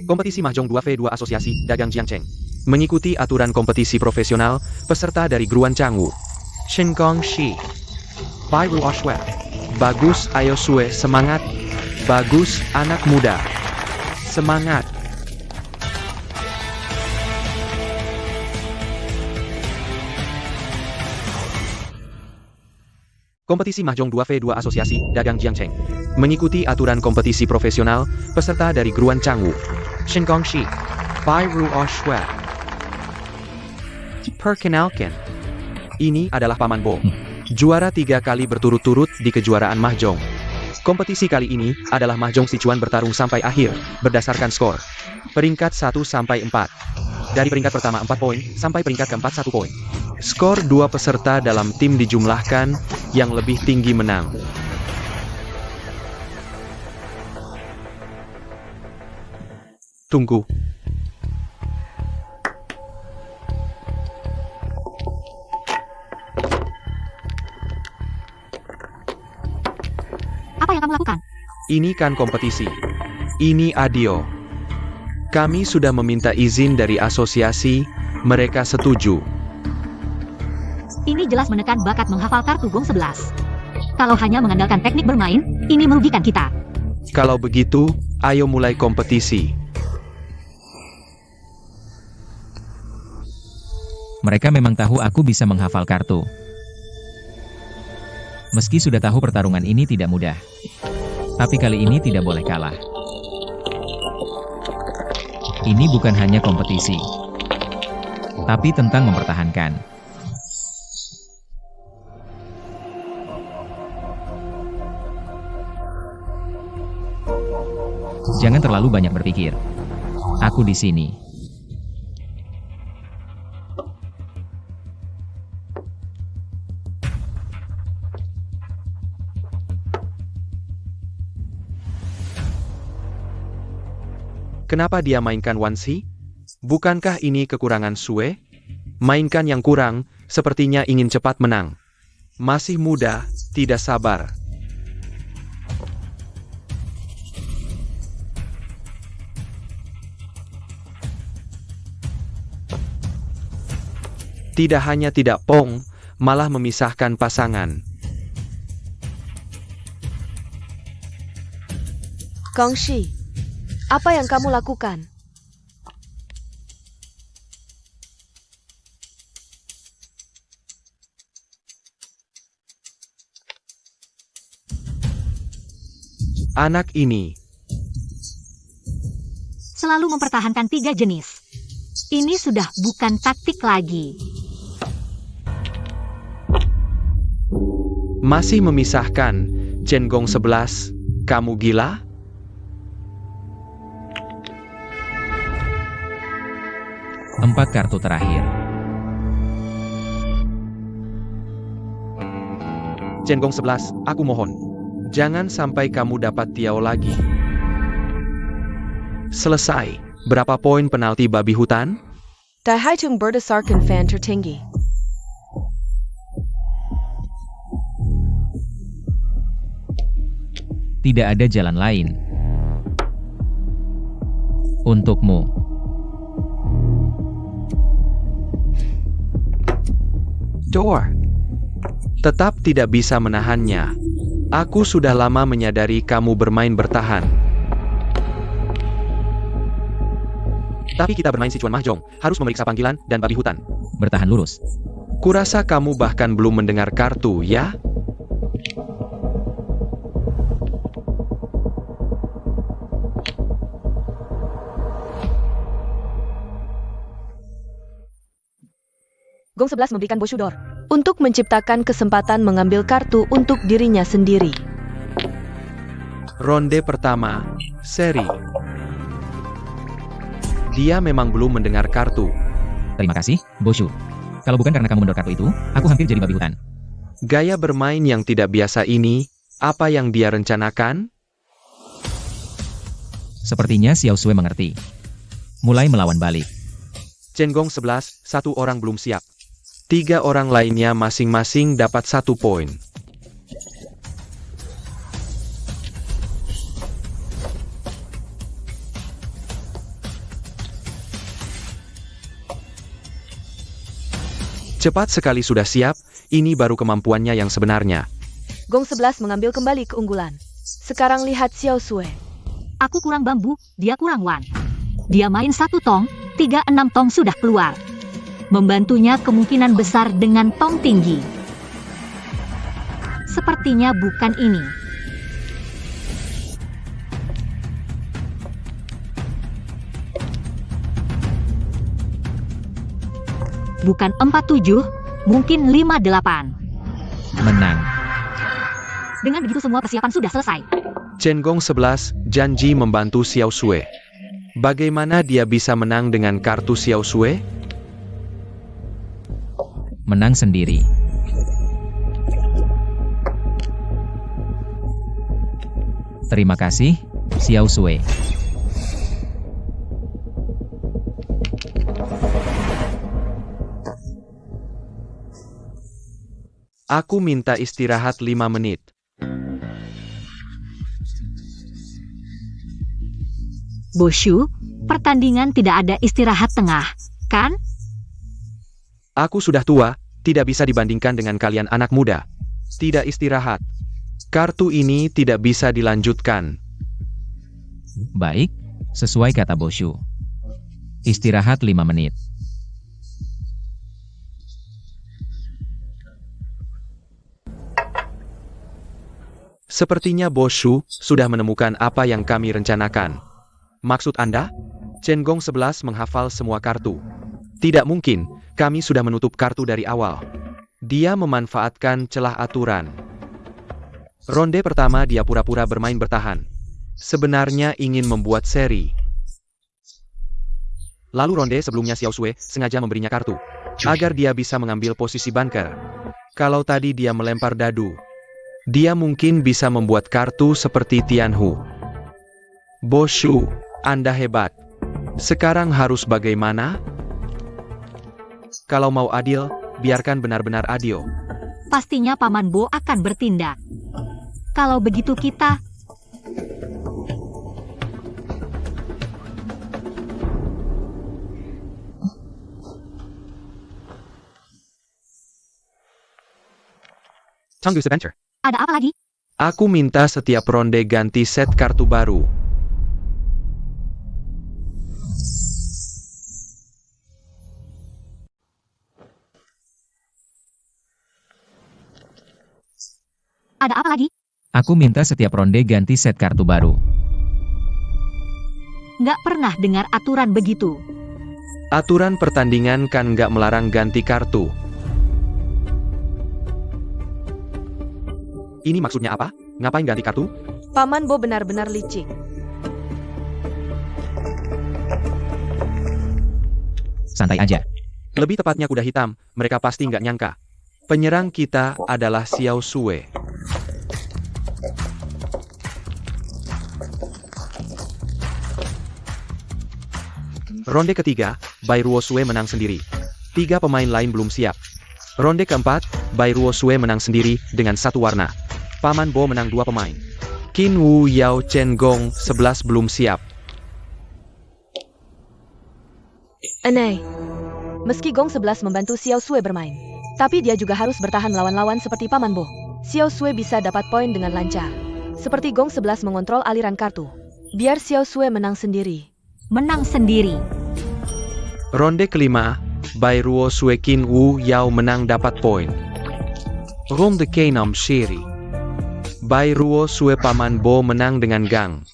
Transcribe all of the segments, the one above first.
Kompetisi Mahjong 2v2 Asosiasi Dagang Jiangcheng. Mengikuti aturan kompetisi profesional, peserta dari Gruan Changwu. Shinkong Shi. Bai Ruo Shui. Bagus, ayo Sue, semangat. Bagus, anak muda. Semangat. Kompetisi Mahjong 2v2 Asosiasi Dagang Jiangcheng. Mengikuti aturan kompetisi profesional, peserta dari Gruan Changwu. Shinkong Shi. Bai Ruo Shui. Perkenalkan. Ini adalah Paman Bo. Juara 3 kali berturut-turut di kejuaraan Mahjong. Kompetisi kali ini adalah Mahjong Sichuan bertarung sampai akhir, berdasarkan skor. Peringkat 1 sampai 4. Dari peringkat pertama 4 poin, sampai peringkat keempat 1 poin. Skor 2 peserta dalam tim dijumlahkan, yang lebih tinggi menang. Tunggu. Apa yang kamu lakukan? Ini kan kompetisi. Ini adil. Kami sudah meminta izin dari asosiasi, mereka setuju. Ini jelas menekan bakat menghafal kartu Gong 11. Kalau hanya mengandalkan teknik bermain, ini merugikan kita. Kalau begitu, ayo mulai kompetisi. Mereka memang tahu aku bisa menghafal kartu. Meski sudah tahu pertarungan ini tidak mudah. Tapi kali ini tidak boleh kalah. Ini bukan hanya kompetisi, tapi tentang mempertahankan. Jangan terlalu banyak berpikir. Aku di sini. Kenapa dia mainkan Wanxi? Bukankah ini kekurangan Sue? Mainkan yang kurang, sepertinya ingin cepat menang. Masih muda, tidak sabar. Tidak hanya tidak pong, malah memisahkan pasangan. Gong Shi, apa yang kamu lakukan? Anak ini Selalu mempertahankan 3 jenis. Ini sudah bukan taktik lagi. masih memisahkan. Chen Gong 11, kamu gila? Empat kartu terakhir. Chen Gong 11, aku mohon. Jangan sampai kamu dapat Tiao lagi. Selesai. Berapa poin penalti babi hutan? Dihitung berdasarkan fan tertinggi. Tidak ada jalan lain. Untukmu. Door. Tetap tidak bisa menahannya. Aku sudah lama menyadari kamu bermain bertahan. Tapi kita bermain Sichuan Mahjong, harus memeriksa panggilan dan babi hutan. Bertahan lurus. Kurasa kamu bahkan belum mendengar kartu, ya? Gong 11 memberikan Boshudor untuk menciptakan kesempatan mengambil kartu untuk dirinya sendiri. Ronde pertama, seri. Dia memang belum mendengar kartu. Terima kasih, Boshu. Kalau bukan karena kamu mendor kartu itu, aku hampir jadi babi hutan. Gaya bermain yang tidak biasa ini, apa yang dia rencanakan? Sepertinya Xiao Sui mengerti. Mulai melawan balik. Chen Gong 11, satu orang belum siap. 3 orang lainnya masing-masing dapat 1 poin. Cepat sekali sudah siap, ini baru kemampuannya yang sebenarnya. Gong 11 mengambil kembali keunggulan. Sekarang lihat Xiao Sui. Aku kurang bambu, dia kurang wan. Dia main 1 tong, 3-6 tong sudah keluar. Membantunya kemungkinan besar dengan tong tinggi. Sepertinya bukan ini. Bukan 47, mungkin 58. Menang. Dengan begitu semua persiapan sudah selesai. Chen Gong 11 janji membantu Xiao Sui. Bagaimana dia bisa menang dengan kartu Xiao Sui? Menang sendiri. Terima kasih, Xiao Sui. Aku minta istirahat 5 menit. Boshu, pertandingan tidak ada istirahat tengah, kan? Aku sudah tua, tidak bisa dibandingkan dengan kalian anak muda. Tidak istirahat. Kartu ini tidak bisa dilanjutkan. Baik, sesuai kata Boshu. Istirahat 5 menit. Sepertinya Boshu sudah menemukan apa yang kami rencanakan. Maksud Anda? Chen Gong 11 menghafal semua kartu. Tidak mungkin, kami sudah menutup kartu dari awal. Dia memanfaatkan celah aturan. Ronde pertama dia pura-pura bermain bertahan. Sebenarnya ingin membuat seri. Lalu ronde sebelumnya Xiao Sui sengaja memberinya kartu. Agar dia bisa mengambil posisi bunker. Kalau tadi dia melempar dadu, dia mungkin bisa membuat kartu seperti Tianhu. Boshu, Anda hebat. Sekarang harus bagaimana? Kalau mau adil, biarkan benar-benar adil. Pastinya Paman Bo akan bertindak. Kalau begitu kita... Tunggu sebentar. Ada apa lagi? Aku minta setiap ronde ganti set kartu baru. Ada apa lagi? Aku minta setiap ronde ganti set kartu baru. Nggak pernah dengar aturan begitu. Aturan pertandingan kan nggak melarang ganti kartu. Ini maksudnya apa? Ngapain ganti kartu? Paman Bo benar-benar licik. Santai aja. Lebih tepatnya kuda hitam, mereka pasti nggak nyangka. Penyerang kita adalah Xiao Sui. Ronde ketiga, Bai Ruo Sui menang sendiri. 3 pemain lain belum siap. Ronde keempat, Bai Ruo Sui menang sendiri dengan 1 warna. Paman Bo menang 2 pemain. Qin Wu Yao Chen Gong 11 belum siap. Aneh. Meski Gong 11 membantu Xiao Sui bermain, tapi dia juga harus bertahan melawan lawan seperti Paman Bo. Xiao Sui bisa dapat poin dengan lancar. Seperti Gong 11 mengontrol aliran kartu. Biar Xiao Sui menang sendiri. Menang sendiri. Ronde kelima, Bai Ruo Sui Qin Wu Yao menang dapat poin. Ronde ke-6 seri. Bai Ruo Sui Paman Bo menang dengan gang.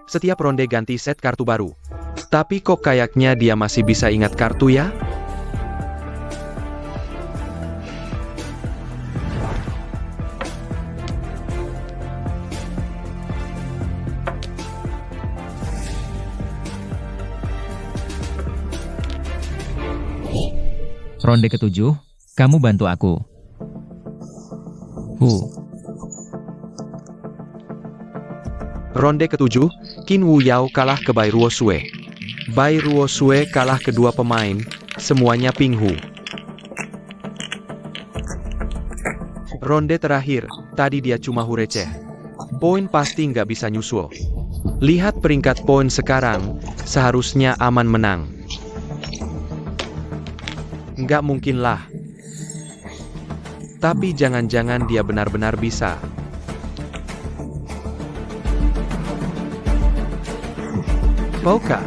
Setiap ronde ganti set kartu baru. Tapi kok kayaknya dia masih bisa ingat kartu ya? Ronde ke-7, kamu bantu aku. Ronde ke-7, Qin Wu Yao kalah ke Bai Ruo Sui. Bai Ruo Sui kalah kedua pemain, semuanya pinghu. Ronde terakhir, tadi dia cuma receh. Poin pasti nggak bisa nyusul. Lihat peringkat poin sekarang, seharusnya aman menang. Nggak mungkinlah. Tapi jangan-jangan dia benar-benar bisa. Poka.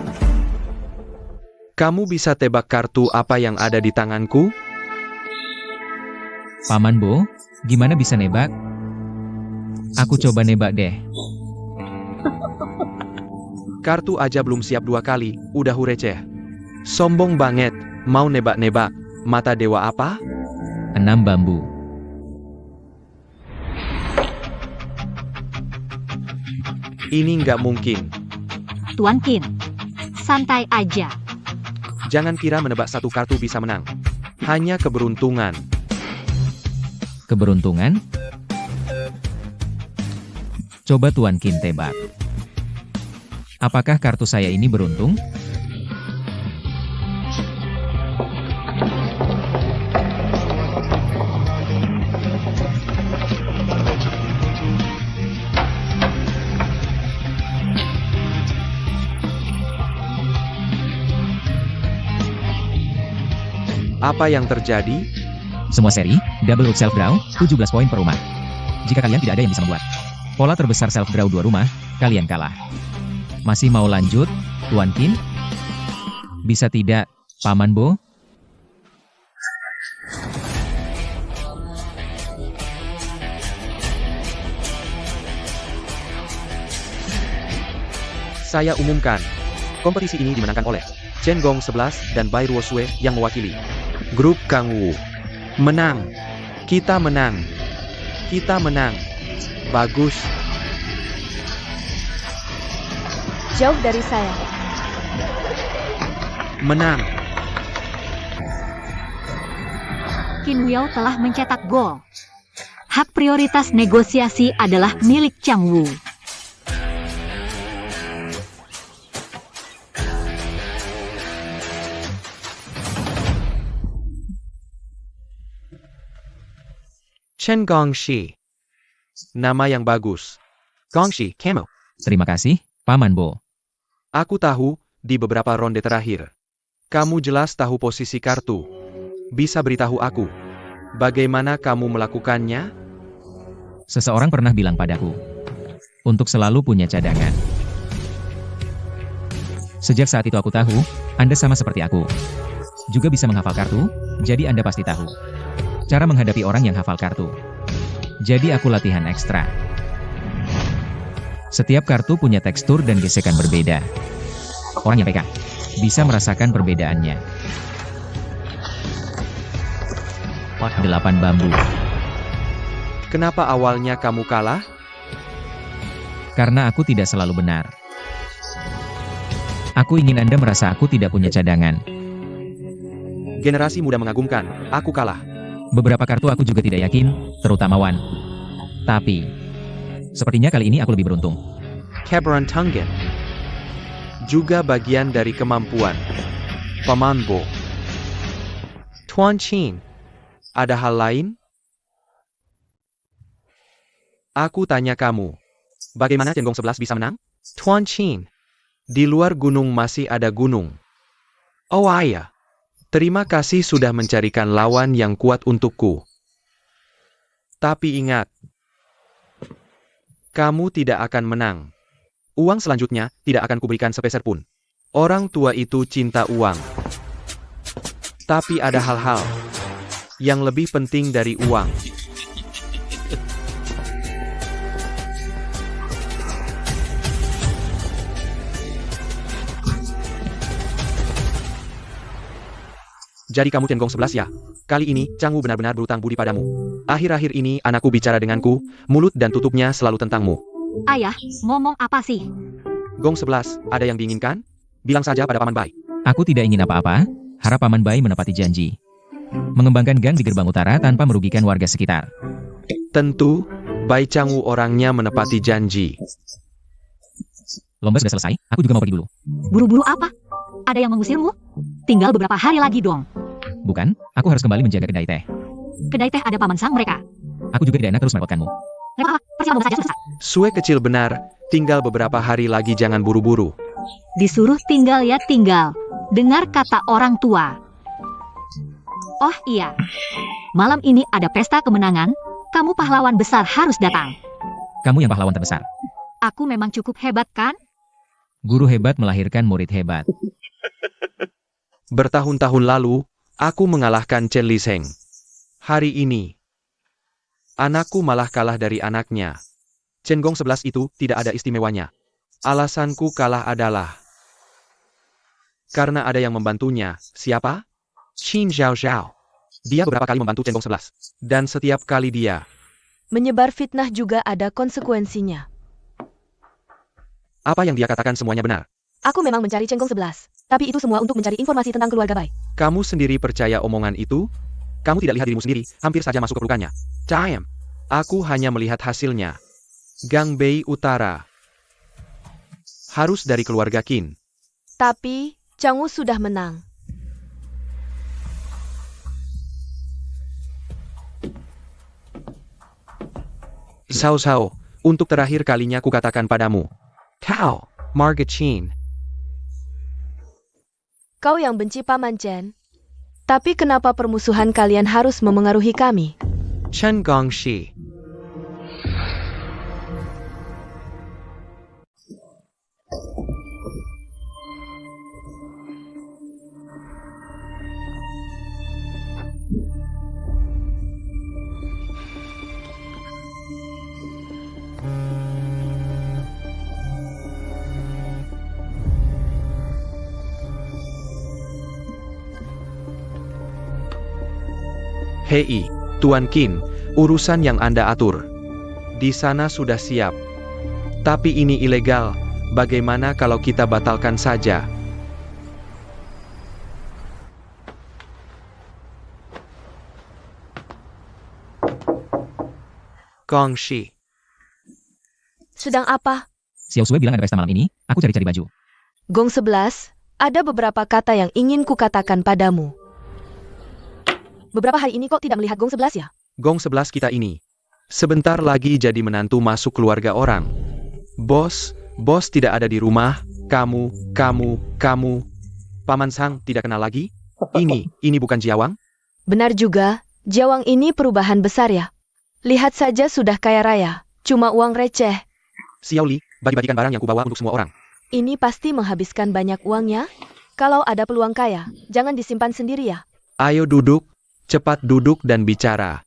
Kamu bisa tebak kartu apa yang ada di tanganku? Paman Bo, gimana bisa nebak? Aku coba nebak deh. Kartu aja belum siap 2 kali, udah receh. Sombong banget, mau nebak-nebak. Mata dewa apa? 6 bambu. Ini nggak mungkin. Tuan Qin, santai aja. Jangan kira menebak 1 kartu bisa menang. Hanya keberuntungan. Keberuntungan? Coba Tuan Qin tebak. Apakah kartu saya ini beruntung? Apa yang terjadi? Semua seri, double up self-draw, 17 poin per rumah. Jika kalian tidak ada yang bisa membuat pola terbesar self-draw 2 rumah, kalian kalah. Masih mau lanjut, Tuan Qin? Bisa tidak, Paman Bo? Saya umumkan. Kompetisi ini dimenangkan oleh Chen Gong 11 dan Bai Ruo Sue yang mewakili grup Kang Wu. Menang. Kita menang. Kita menang. Bagus. Jauh dari saya. Menang. Qin Wiao telah mencetak gol. Hak prioritas negosiasi adalah milik Chang Wu. Chen Gongxi. Nama yang bagus. Gongxi, Camo. Terima kasih, Paman Bo. Aku tahu, di beberapa ronde terakhir. Kamu jelas tahu posisi kartu. Bisa beritahu aku. Bagaimana kamu melakukannya? Seseorang pernah bilang padaku, untuk selalu punya cadangan. Sejak saat itu aku tahu, Anda sama seperti aku. Juga bisa menghafal kartu, jadi Anda pasti tahu cara menghadapi orang yang hafal kartu. Jadi aku latihan ekstra. Setiap kartu punya tekstur dan gesekan berbeda. Orang yang PK bisa merasakan perbedaannya. 8 bambu. Kenapa awalnya kamu kalah? Karena aku tidak selalu benar. Aku ingin Anda merasa aku tidak punya cadangan. Generasi muda mengagumkan, aku kalah. Beberapa kartu aku juga tidak yakin, terutama Wan. Tapi, sepertinya kali ini aku lebih beruntung. Keberuntungan. Juga bagian dari kemampuan. Paman Bo. Tuan Qin. Ada hal lain? Aku tanya kamu. Bagaimana Chen Gong 11 bisa menang? Tuan Qin. Di luar gunung masih ada gunung. Oh ayah. Terima kasih sudah mencarikan lawan yang kuat untukku. Tapi ingat. Kamu tidak akan menang. Uang selanjutnya tidak akan kuberikan sepeser pun. Orang tua itu cinta uang. Tapi ada hal-hal yang lebih penting dari uang. Jadi kamu Chen Gong 11 ya? Kali ini, Chang Wu benar-benar berutang budi padamu. Akhir-akhir ini anakku bicara denganku, mulut dan tutupnya selalu tentangmu. Ayah, ngomong apa sih? Gong 11, ada yang diinginkan? Bilang saja pada Paman Bai. Aku tidak ingin apa-apa, harap Paman Bai menepati janji. Mengembangkan gang di gerbang utara tanpa merugikan warga sekitar. Tentu, Bai Chang Wu orangnya menepati janji. Lomba sudah selesai, aku juga mau pergi dulu. Buru-buru apa? Ada yang mengusirmu? Tinggal beberapa hari lagi dong. Bukan, aku harus kembali menjaga kedai teh. Kedai teh ada paman sang mereka. Aku juga tidak enak terus merepotkanmu. Repot apa? Persiapan lomba saja sudah selesai. Sue kecil benar, tinggal beberapa hari lagi jangan buru-buru. Disuruh tinggal ya tinggal. Dengar kata orang tua. Oh iya. Malam ini ada pesta kemenangan. Kamu pahlawan besar harus datang. Kamu yang pahlawan terbesar. Aku memang cukup hebat kan? Guru hebat melahirkan murid hebat. Bertahun-tahun lalu, aku mengalahkan Chen Liseng. Hari ini, anakku malah kalah dari anaknya. Chen Gong 11 itu tidak ada istimewanya. Alasanku kalah adalah karena ada yang membantunya. Siapa? Qin Zhao Zhao. Dia beberapa kali membantu Chen Gong 11. Dan setiap kali dia Menyebar fitnah juga ada konsekuensinya. apa yang dia katakan semuanya benar. Aku memang mencari Chen Gong 11. Tapi itu semua untuk mencari informasi tentang keluarga Bai. Kamu sendiri percaya omongan itu? Kamu tidak lihat dirimu sendiri, hampir saja masuk ke pelukannya. Caem. Aku hanya melihat hasilnya. Gang Bei Utara. Harus dari keluarga Qin. Tapi, Chang Wu sudah menang. Sao Sao, untuk terakhir kalinya kukatakan padamu. Tao, Margaret Qin. Kau yang benci Paman Chen. Tapi kenapa permusuhan kalian harus memengaruhi kami? Chen Gongxi. Hei, Tuan Qin, urusan yang Anda atur di sana sudah siap. Tapi ini ilegal. Bagaimana kalau kita batalkan saja? Gongxi. Sedang apa? Xiao Sui bilang ada pesta malam ini, aku cari-cari baju. Gong 11, ada beberapa kata yang ingin kukatakan padamu. Beberapa hari ini kok tidak melihat Gong 11 ya? Gong 11 kita ini sebentar lagi jadi menantu masuk keluarga orang. Bos tidak ada di rumah. Kamu. Paman Sang tidak kenal lagi? Ini bukan Jiawang? Benar juga, Jiawang ini perubahan besar ya. Lihat saja sudah kaya raya, cuma uang receh. Xiao Li, bagi-bagikan barang yang kubawa untuk semua orang. Ini pasti menghabiskan banyak uangnya. Kalau ada peluang kaya, jangan disimpan sendiri ya. Ayo duduk, cepat duduk dan bicara.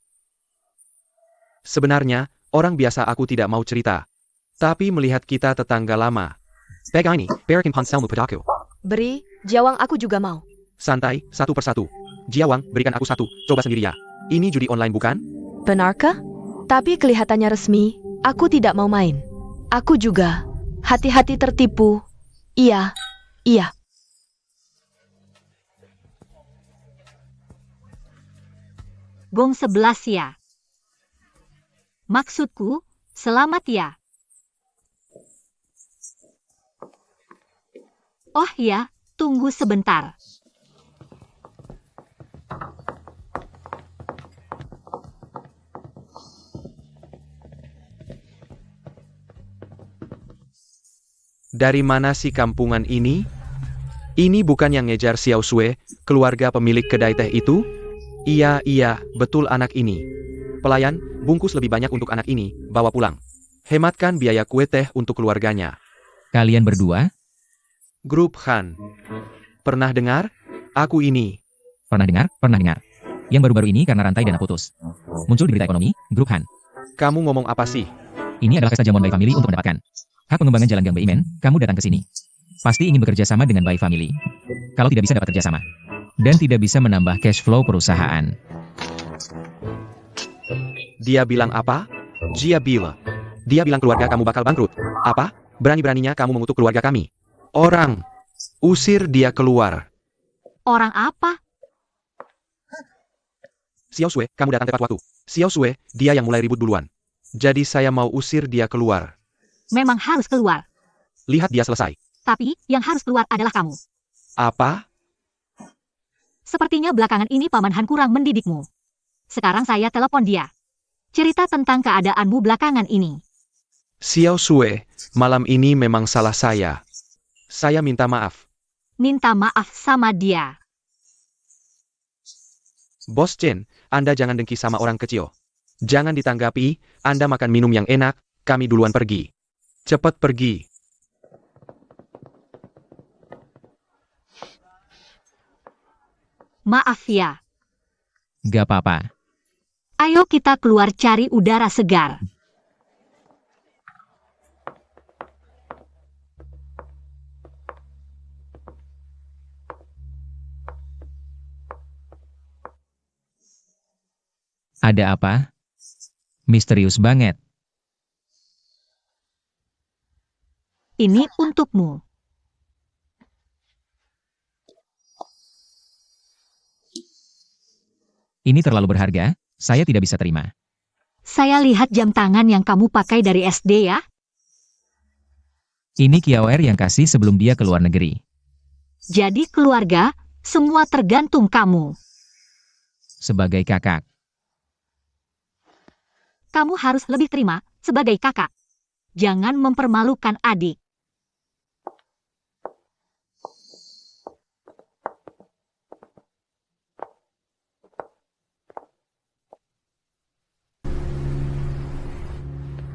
Sebenarnya, orang biasa aku tidak mau cerita. Tapi melihat kita tetangga lama. Pegang ini, berikan ponselmu padaku. Beri, Jiawang aku juga mau. Santai, satu persatu. Jiawang, berikan aku satu, coba sendiri ya. Ini judi online bukan? Benarkah? Tapi kelihatannya resmi, aku tidak mau main. Aku juga. Hati-hati tertipu. Iya. Gong 11 ya. Maksudku, selamat ya. Oh ya, tunggu sebentar. Dari mana sih kampungan ini? Ini bukan yang ngejar Xiao Sui, keluarga pemilik kedai teh itu? Iya, betul anak ini. Pelayan, bungkus lebih banyak untuk anak ini, bawa pulang. Hematkan biaya kue teh untuk keluarganya. Kalian berdua? Grup Han. Pernah dengar? Aku ini. Pernah dengar? Yang baru-baru ini karena rantai dana putus. Muncul di berita ekonomi, Grup Han. Kamu ngomong apa sih? Ini adalah pesta jamuan Bai Family untuk mendapatkan hak pengembangan jalan Gang Bei Men. Kamu datang ke sini. Pasti ingin bekerja sama dengan Bai Family. Kalau tidak bisa dapat kerjasama. Dan tidak bisa menambah cash flow perusahaan. Dia bilang apa? Dia bilang keluarga kamu bakal bangkrut. Apa? Berani-beraninya kamu mengutuk keluarga kami. Orang. Usir dia keluar. Orang apa? Xiao Sui, kamu datang tepat waktu. Xiao Sui, dia yang mulai ribut duluan. Jadi saya mau usir dia keluar. Memang harus keluar. Lihat dia selesai. Tapi, yang harus keluar adalah kamu. Apa? Sepertinya belakangan ini Paman Han kurang mendidikmu. Sekarang saya telepon dia. Cerita tentang keadaanmu belakangan ini. Xiao Sui, malam ini memang salah saya. Saya minta maaf. Minta maaf sama dia. Bos Chen, Anda jangan dengki sama orang kecil. Jangan ditanggapi, Anda makan minum yang enak, kami duluan pergi. Cepat pergi. Maaf ya. Gak apa-apa. Ayo kita keluar cari udara segar. Ada apa? Misterius banget. Ini untukmu. Ini terlalu berharga, saya tidak bisa terima. Saya lihat jam tangan yang kamu pakai dari SD ya. Ini Kiaoer yang kasih sebelum dia ke luar negeri. Jadi keluarga, semua tergantung kamu. Sebagai kakak. Kamu harus lebih terima sebagai kakak. Jangan mempermalukan adik.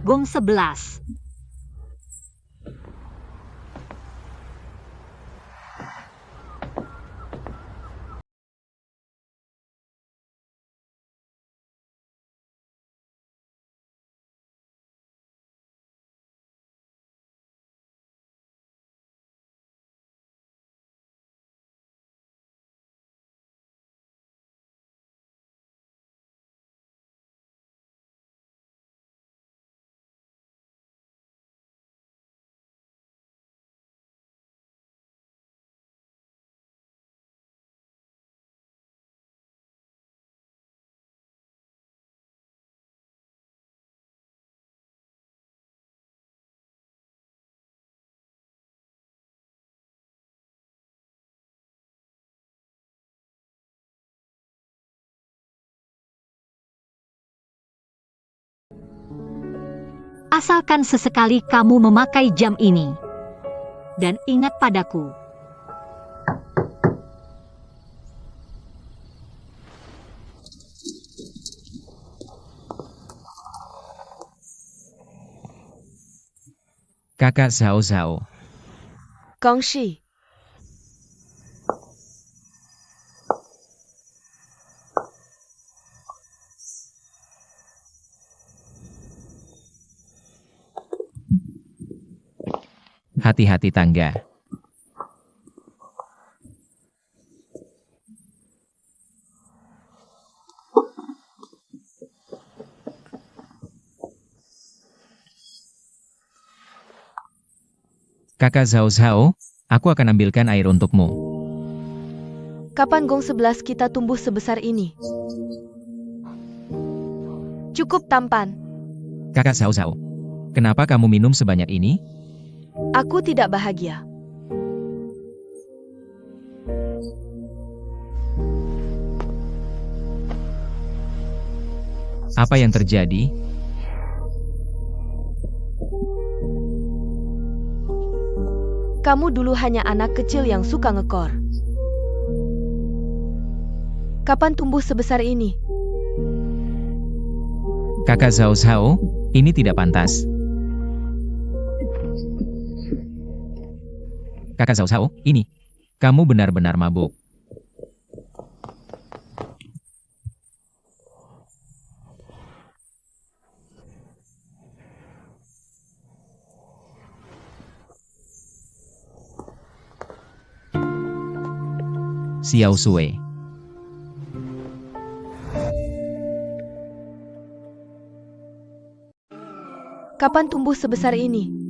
Gong 11. Asalkan sesekali kamu memakai jam ini. Dan ingat padaku. Kakak Zhao Zhao. Gongshi. Hati-hati tangga. Kakak Zhao Zhao, aku akan ambilkan air untukmu. Kapan Gong 11 kita tumbuh sebesar ini? Cukup tampan. Kakak Zhao Zhao, kenapa kamu minum sebanyak ini? Aku tidak bahagia. Apa yang terjadi? Kamu dulu hanya anak kecil yang suka ngekor. Kapan tumbuh sebesar ini? Kakak Zhao Zhao, ini tidak pantas. Kakak Zhao Zhao, ini. Kamu benar-benar mabuk. Xiao Sui. Kapan tumbuh sebesar ini?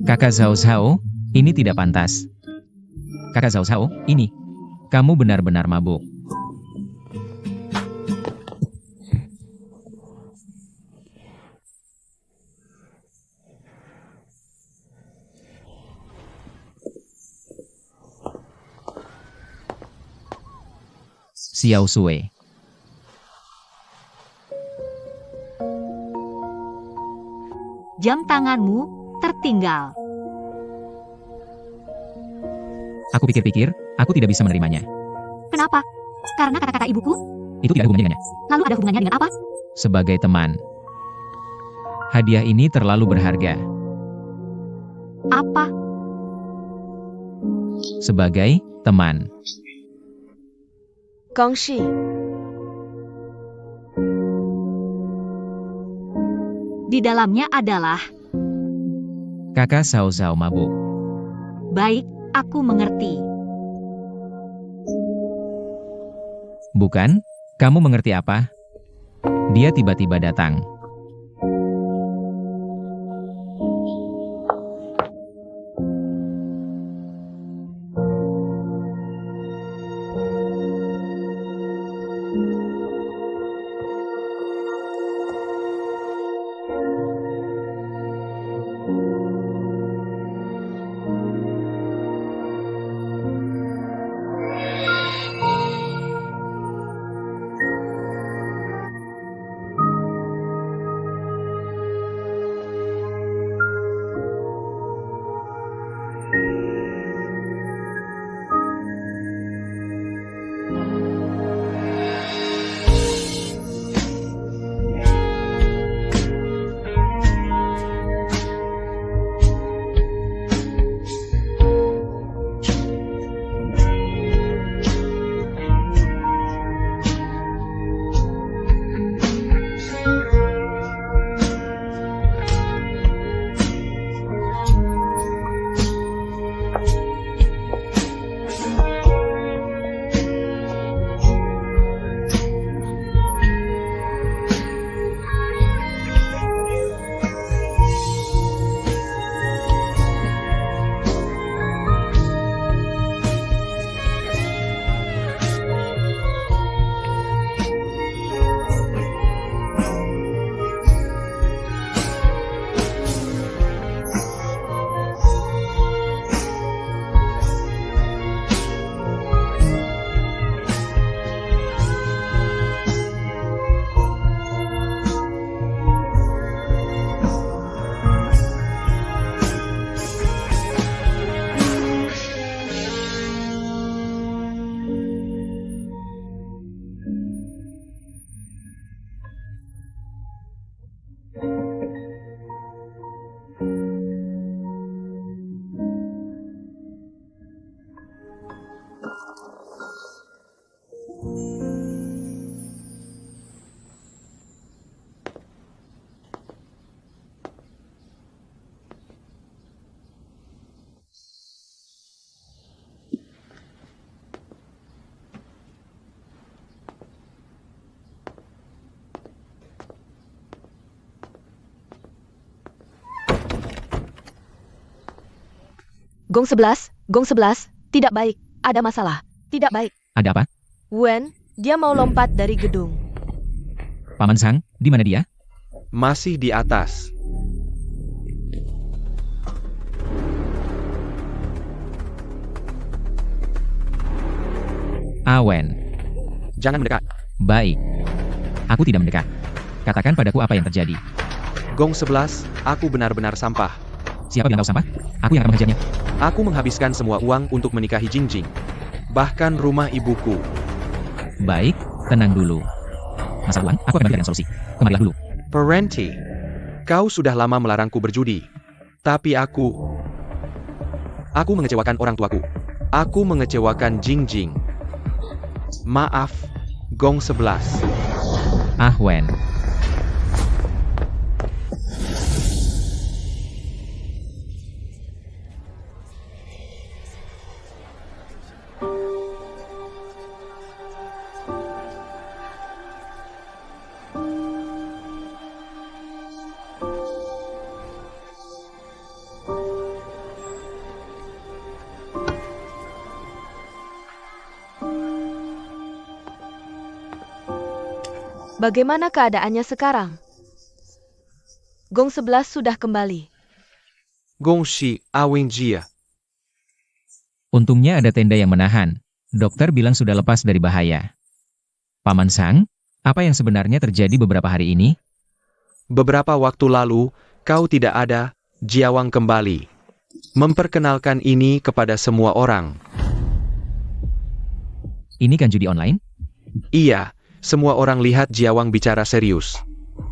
Kakak Zhao Zhao, ini tidak pantas. Kakak Zhao Zhao, ini. Kamu benar-benar mabuk. Xiao Sui. Jam tanganmu tertinggal. Aku pikir-pikir, aku tidak bisa menerimanya. Kenapa? Karena kata-kata ibuku, Itu tidak ada hubungannya dengannya. lalu ada hubungannya dengan apa? Sebagai teman. Hadiah ini terlalu berharga. Apa? Sebagai teman. Gongxi. Di dalamnya adalah, Kakak Zhao Zhao mabuk. baik, aku mengerti. Bukan? Kamu mengerti apa? Dia tiba-tiba datang. Gong 11, Gong 11, tidak baik, ada masalah. Tidak baik. Ada apa? Wen, dia mau lompat dari gedung. Paman Sang, di mana dia? Masih di atas. Awen. Jangan mendekat. Baik. Aku tidak mendekat. Katakan padaku apa yang terjadi. Gong 11, aku benar-benar sampah. Siapa bilang kau sampah? Aku yang akan menghajarnya. Aku menghabiskan semua uang untuk menikahi Jingjing. Bahkan rumah ibuku. Baik, tenang dulu. Masalah uang, aku akan berikan solusi. Kemarilah dulu. Parenti, kau sudah lama melarangku berjudi. Tapi aku mengecewakan orang tuaku. Aku mengecewakan Jingjing. Maaf, Gong 11. Ah Wen. Bagaimana keadaannya sekarang? Gong 11 sudah kembali. Gong Shi Awengjia. Untungnya ada tenda yang menahan. Dokter bilang sudah lepas dari bahaya. Paman Sang, apa yang sebenarnya terjadi beberapa hari ini? Beberapa waktu lalu, kau tidak ada, Jiawang kembali. Memperkenalkan ini kepada semua orang. Ini kan judi online? Iya, semua orang lihat Jiawang bicara serius.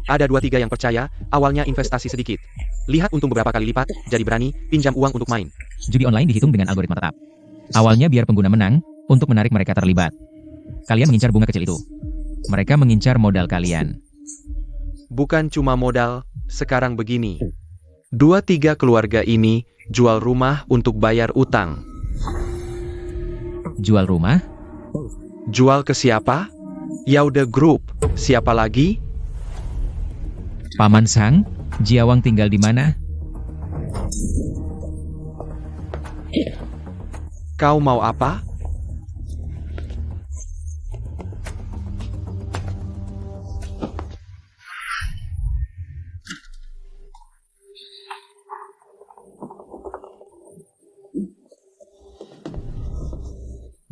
Ada 2-3 yang percaya, awalnya investasi sedikit. Lihat untung beberapa kali lipat, jadi berani, pinjam uang untuk main. Judi online dihitung dengan algoritma tetap. Awalnya biar pengguna menang, untuk menarik mereka terlibat. Kalian mengincar bunga kecil itu. Mereka mengincar modal kalian. Bukan cuma modal, sekarang begini. 2-3 keluarga ini jual rumah untuk bayar utang. Jual rumah? Jual ke siapa? Yaude Group. Siapa lagi? Paman Sang? Jiawang tinggal di mana? Kau mau apa?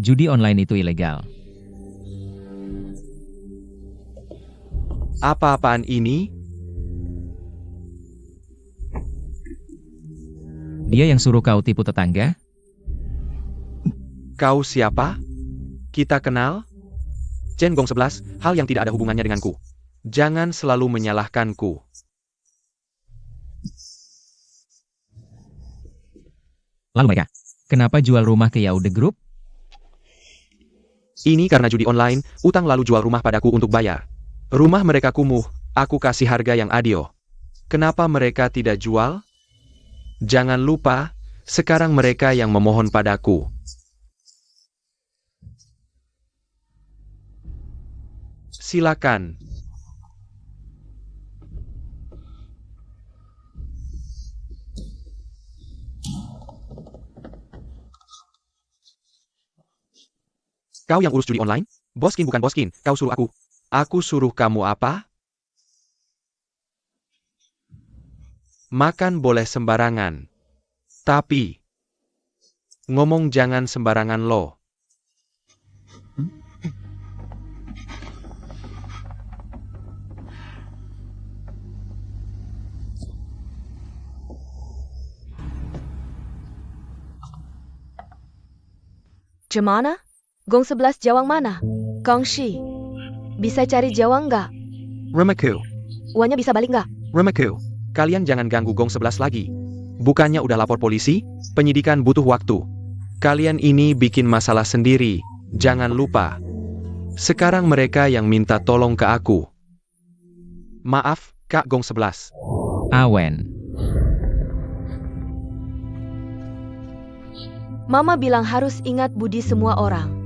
Judi online itu ilegal. Apa-apaan ini? Dia yang suruh kau tipu tetangga? Kau siapa? Kita kenal? Chen Gong 11, hal yang tidak ada hubungannya denganku. Jangan selalu menyalahkanku. Lalu mereka, kenapa jual rumah ke Yaude Group? Ini karena judi online, utang lalu jual rumah padaku untuk bayar. Rumah mereka kumuh, aku kasih harga yang adil. Kenapa mereka tidak jual? Jangan lupa, sekarang mereka yang memohon padaku. Silakan. Kau yang urus judi online? Boskin bukan Boskin, kau suruh aku. Aku suruh kamu apa? Makan boleh sembarangan. Tapi, ngomong jangan sembarangan lo. Cemana? Gong 11 Jawang mana? Kongshi. Bisa cari Jawang nggak? Remaku, Uangnya bisa balik nggak? Remaku, kalian jangan ganggu Gong 11 lagi. Bukannya udah lapor polisi? Penyidikan butuh waktu. Kalian ini bikin masalah sendiri. Jangan lupa. Sekarang mereka yang minta tolong ke aku. Maaf, Kak Gong 11. Awen. Mama bilang harus ingat budi semua orang.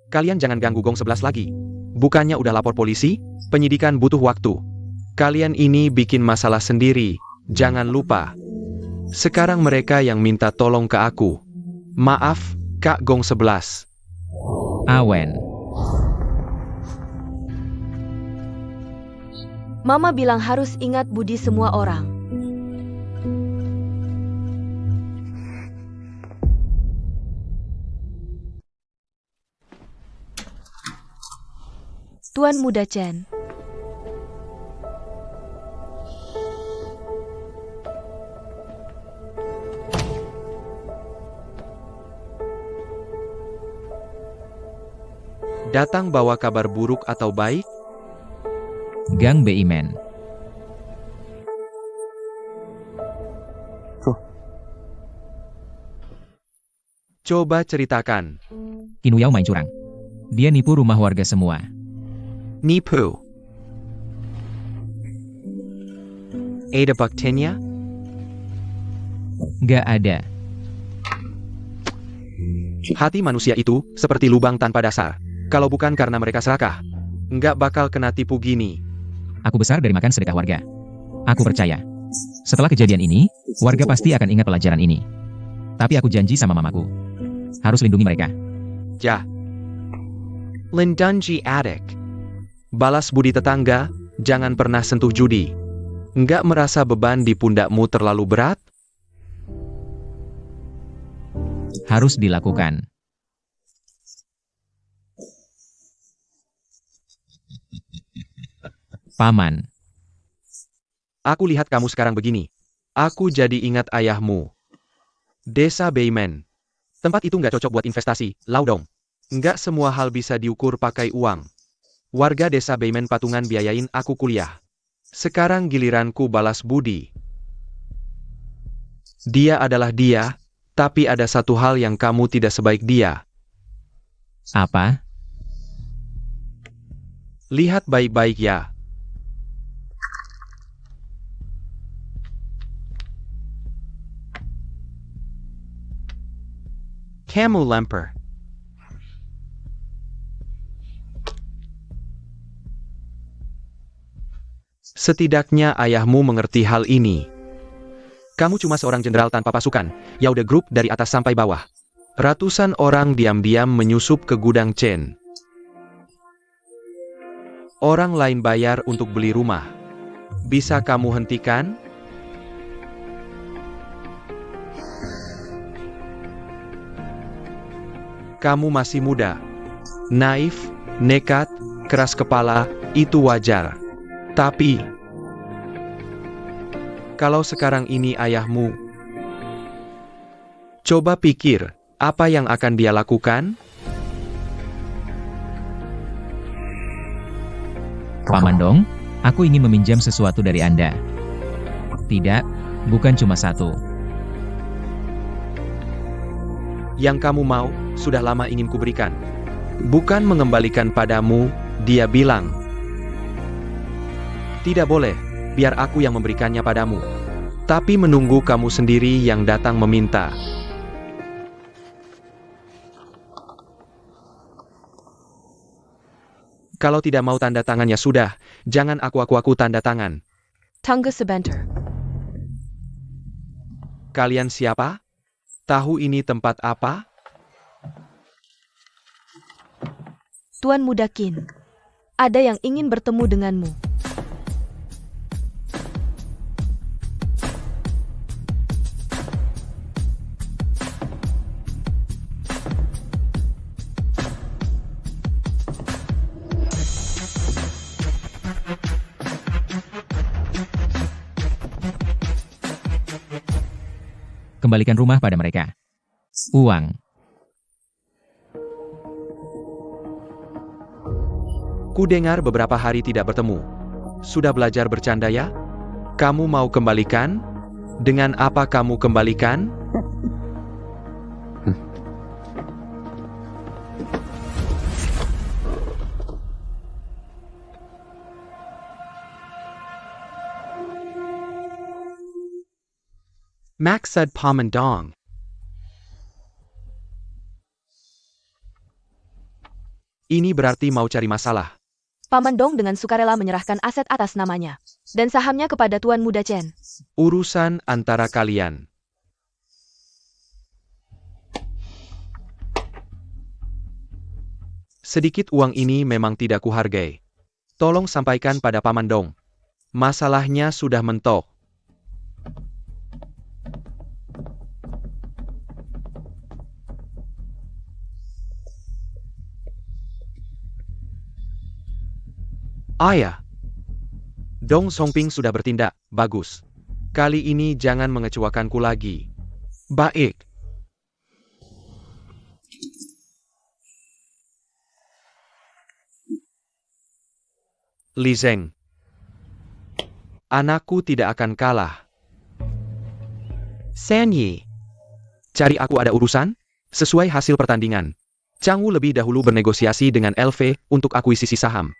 Kalian jangan ganggu Gong 11 lagi. Bukannya udah lapor polisi? Penyidikan butuh waktu. Kalian ini bikin masalah sendiri. Jangan lupa. Sekarang mereka yang minta tolong ke aku. Maaf, Kak Gong 11. Awen. Mama bilang harus ingat budi semua orang. Tuan Muda Chen. Datang bawa kabar buruk atau baik? Gang Beimen. Coba ceritakan. Kinuyao main curang. Dia nipu rumah warga semua. Nipu. Ada buktinya? Gak ada. Hati manusia itu seperti lubang tanpa dasar. Kalau bukan karena mereka serakah, nggak bakal kena tipu gini. Aku besar dari makan sedekah warga. Aku percaya. Setelah kejadian ini, warga pasti akan ingat pelajaran ini. Tapi aku janji sama mamaku. Harus lindungi mereka. Ja. Lindungi adik. Balas budi tetangga, jangan pernah sentuh judi. Nggak merasa beban di pundakmu terlalu berat? Harus dilakukan. Paman. Aku lihat kamu sekarang begini. Aku jadi ingat ayahmu. Desa Beimen. Tempat itu nggak cocok buat investasi, Laudong. Nggak semua hal bisa diukur pakai uang. Warga desa Beimen patungan biayain aku kuliah. Sekarang giliranku balas budi. Dia adalah dia, tapi ada satu hal yang kamu tidak sebaik dia. Apa? Lihat baik-baik ya. Kamu lemper. Setidaknya ayahmu mengerti hal ini. Kamu cuma seorang jenderal tanpa pasukan, Yaude Group dari atas sampai bawah. Ratusan orang diam-diam menyusup ke gudang Chen. Orang lain bayar untuk beli rumah. Bisa kamu hentikan? Kamu masih muda. Naif, nekat, keras kepala, itu wajar. Tapi, kalau sekarang ini ayahmu, coba pikir, apa yang akan dia lakukan? Paman Dong, aku ingin meminjam sesuatu dari Anda. Tidak, bukan cuma satu. Yang kamu mau, sudah lama ingin kuberikan. Bukan mengembalikan padamu, dia bilang. Tidak boleh, biar aku yang memberikannya padamu. Tapi menunggu kamu sendiri yang datang meminta. Kalau tidak mau tanda tangannya sudah, jangan aku tanda tangan. Tunggu sebentar. Kalian siapa? Tahu ini tempat apa? Tuan Muda Qin. Ada yang ingin bertemu denganmu. Kembalikan rumah pada mereka. Uang. Ku dengar beberapa hari tidak bertemu. Sudah belajar bercanda ya? Kamu mau kembalikan? Dengan apa kamu kembalikan? Max said Paman Dong. Ini berarti mau cari masalah. Paman Dong dengan sukarela menyerahkan aset atas namanya dan sahamnya kepada Tuan Muda Chen. Urusan antara kalian. Sedikit uang ini memang tidak kuhargai. Tolong sampaikan pada Paman Dong. Masalahnya sudah mentok. Ayah. Dong Songping sudah bertindak, bagus. Kali ini jangan mengecewakanku lagi. Baik. Li Zeng. Anakku tidak akan kalah. San Yi. Cari aku ada urusan? Sesuai hasil pertandingan. Chang Wu lebih dahulu bernegosiasi dengan LV untuk akuisisi saham.